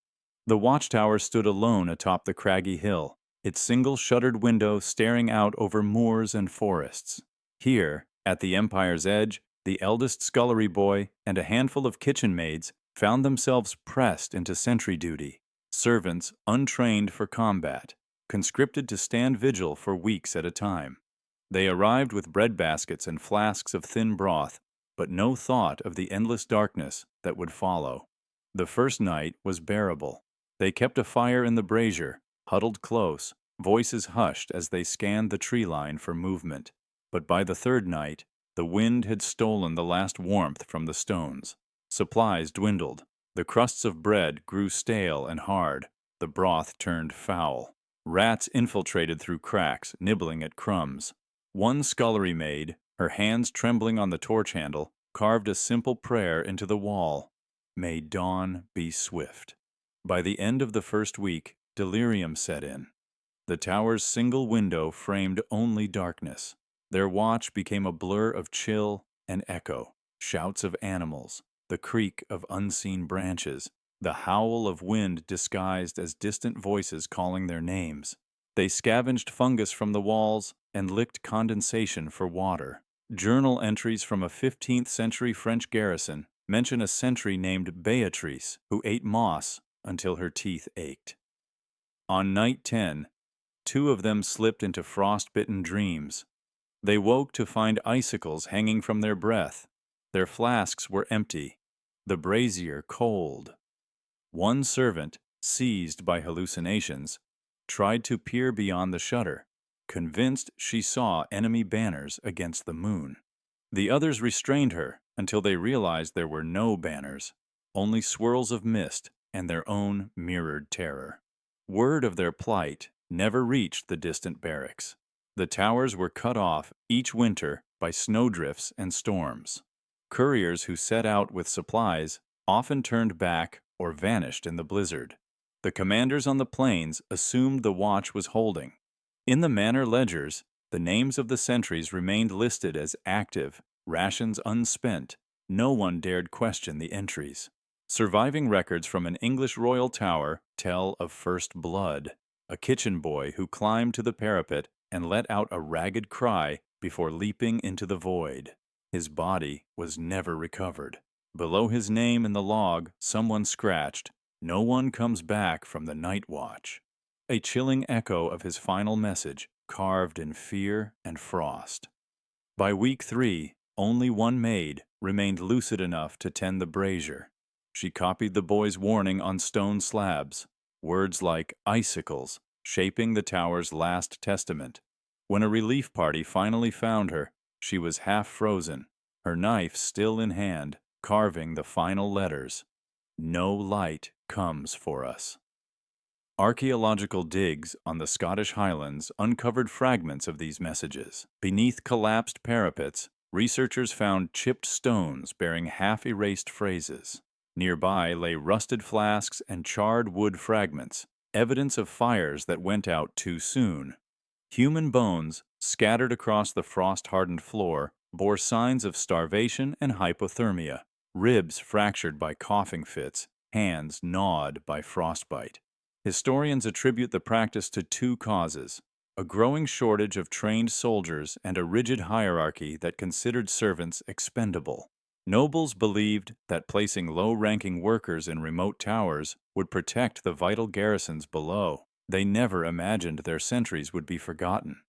The watchtower stood alone atop the craggy hill, its single shuttered window staring out over moors and forests. Here, at the empire's edge, the eldest scullery boy and a handful of kitchen maids found themselves pressed into sentry duty, servants untrained for combat, conscripted to stand vigil for weeks at a time. They arrived with bread baskets and flasks of thin broth, but no thought of the endless darkness that would follow. The first night was bearable. They kept a fire in the brazier, huddled close, voices hushed as they scanned the tree line for movement. But by the third night, the wind had stolen the last warmth from the stones. Supplies dwindled. The crusts of bread grew stale and hard. The broth turned foul. Rats infiltrated through cracks, nibbling at crumbs. One scullery maid, her hands trembling on the torch handle, carved a simple prayer into the wall. May dawn be swift. By the end of the first week, delirium set in. The tower's single window framed only darkness. Their watch became a blur of chill and echo, shouts of animals, the creak of unseen branches, the howl of wind disguised as distant voices calling their names. They scavenged fungus from the walls and licked condensation for water. Journal entries from a 15th century French garrison mention a sentry named Beatrice who ate moss until her teeth ached. On night 10, 2 of them slipped into frost-bitten dreams. They woke to find icicles hanging from their breath. Their flasks were empty, the brazier cold. One servant, seized by hallucinations, tried to peer beyond the shutter. convinced she saw enemy banners against the moon. The others restrained her until they realized there were no banners, only swirls of mist and their own mirrored terror. Word of their plight never reached the distant barracks. The towers were cut off each winter by snowdrifts and storms. Couriers who set out with supplies often turned back or vanished in the blizzard. The commanders on the plains assumed the watch was holding. In the manor ledgers, the names of the sentries remained listed as active, rations unspent. No one dared question the entries. Surviving records from an English royal tower tell of first blood, a kitchen boy who climbed to the parapet and let out a ragged cry before leaping into the void. His body was never recovered. Below his name in the log, someone scratched, "No one comes back from the night watch." A chilling echo of his final message, carved in fear and frost. By week 3, only one maid remained lucid enough to tend the brazier. She copied the boy's warning on stone slabs, words like icicles shaping the tower's last testament. When a relief party finally found her, she was half frozen, her knife still in hand, carving the final letters. No light comes for us. Archaeological digs on the Scottish Highlands uncovered fragments of these messages. Beneath collapsed parapets, researchers found chipped stones bearing half-erased phrases. Nearby lay rusted flasks and charred wood fragments, evidence of fires that went out too soon. Human bones, scattered across the frost-hardened floor, bore signs of starvation and hypothermia. Ribs fractured by coughing fits, hands gnawed by frostbite. Historians attribute the practice to two causes: a growing shortage of trained soldiers and a rigid hierarchy that considered servants expendable. Nobles believed that placing low-ranking workers in remote towers would protect the vital garrisons below. They never imagined their sentries would be forgotten.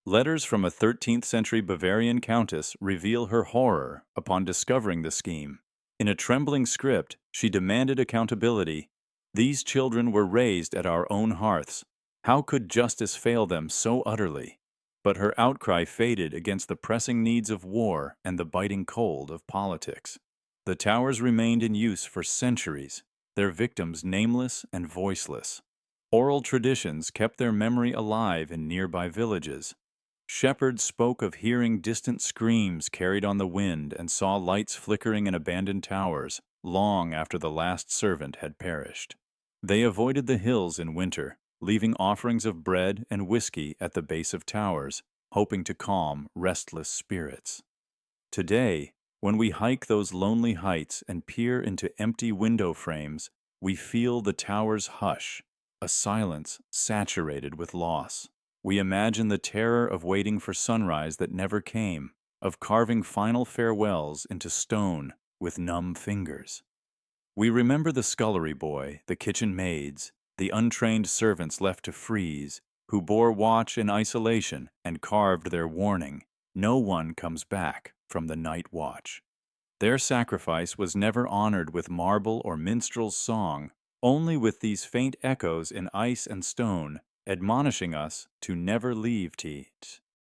Letters from a 13th-century Bavarian countess reveal her horror upon discovering the scheme. In a trembling script, she demanded accountability. "These children were raised at our own hearths. How could justice fail them so utterly?" But her outcry faded against the pressing needs of war and the biting cold of politics. The towers remained in use for centuries, their victims nameless and voiceless. Oral traditions kept their memory alive in nearby villages. Shepherds spoke of hearing distant screams carried on the wind and saw lights flickering in abandoned towers long after the last servant had perished. They avoided the hills in winter, leaving offerings of bread and whiskey at the base of towers, hoping to calm restless spirits. Today, when we hike those lonely heights and peer into empty window frames, we feel the towers hush, a silence saturated with loss. We imagine the terror of waiting for sunrise that never came, of carving final farewells into stone with numb fingers. We remember the scullery boy, the kitchen maids, the untrained servants left to freeze, who bore watch in isolation and carved their warning, "No one comes back from the night watch." Their sacrifice was never honored with marble or minstrel's song, only with these faint echoes in ice and stone, admonishing us to never leave Teat.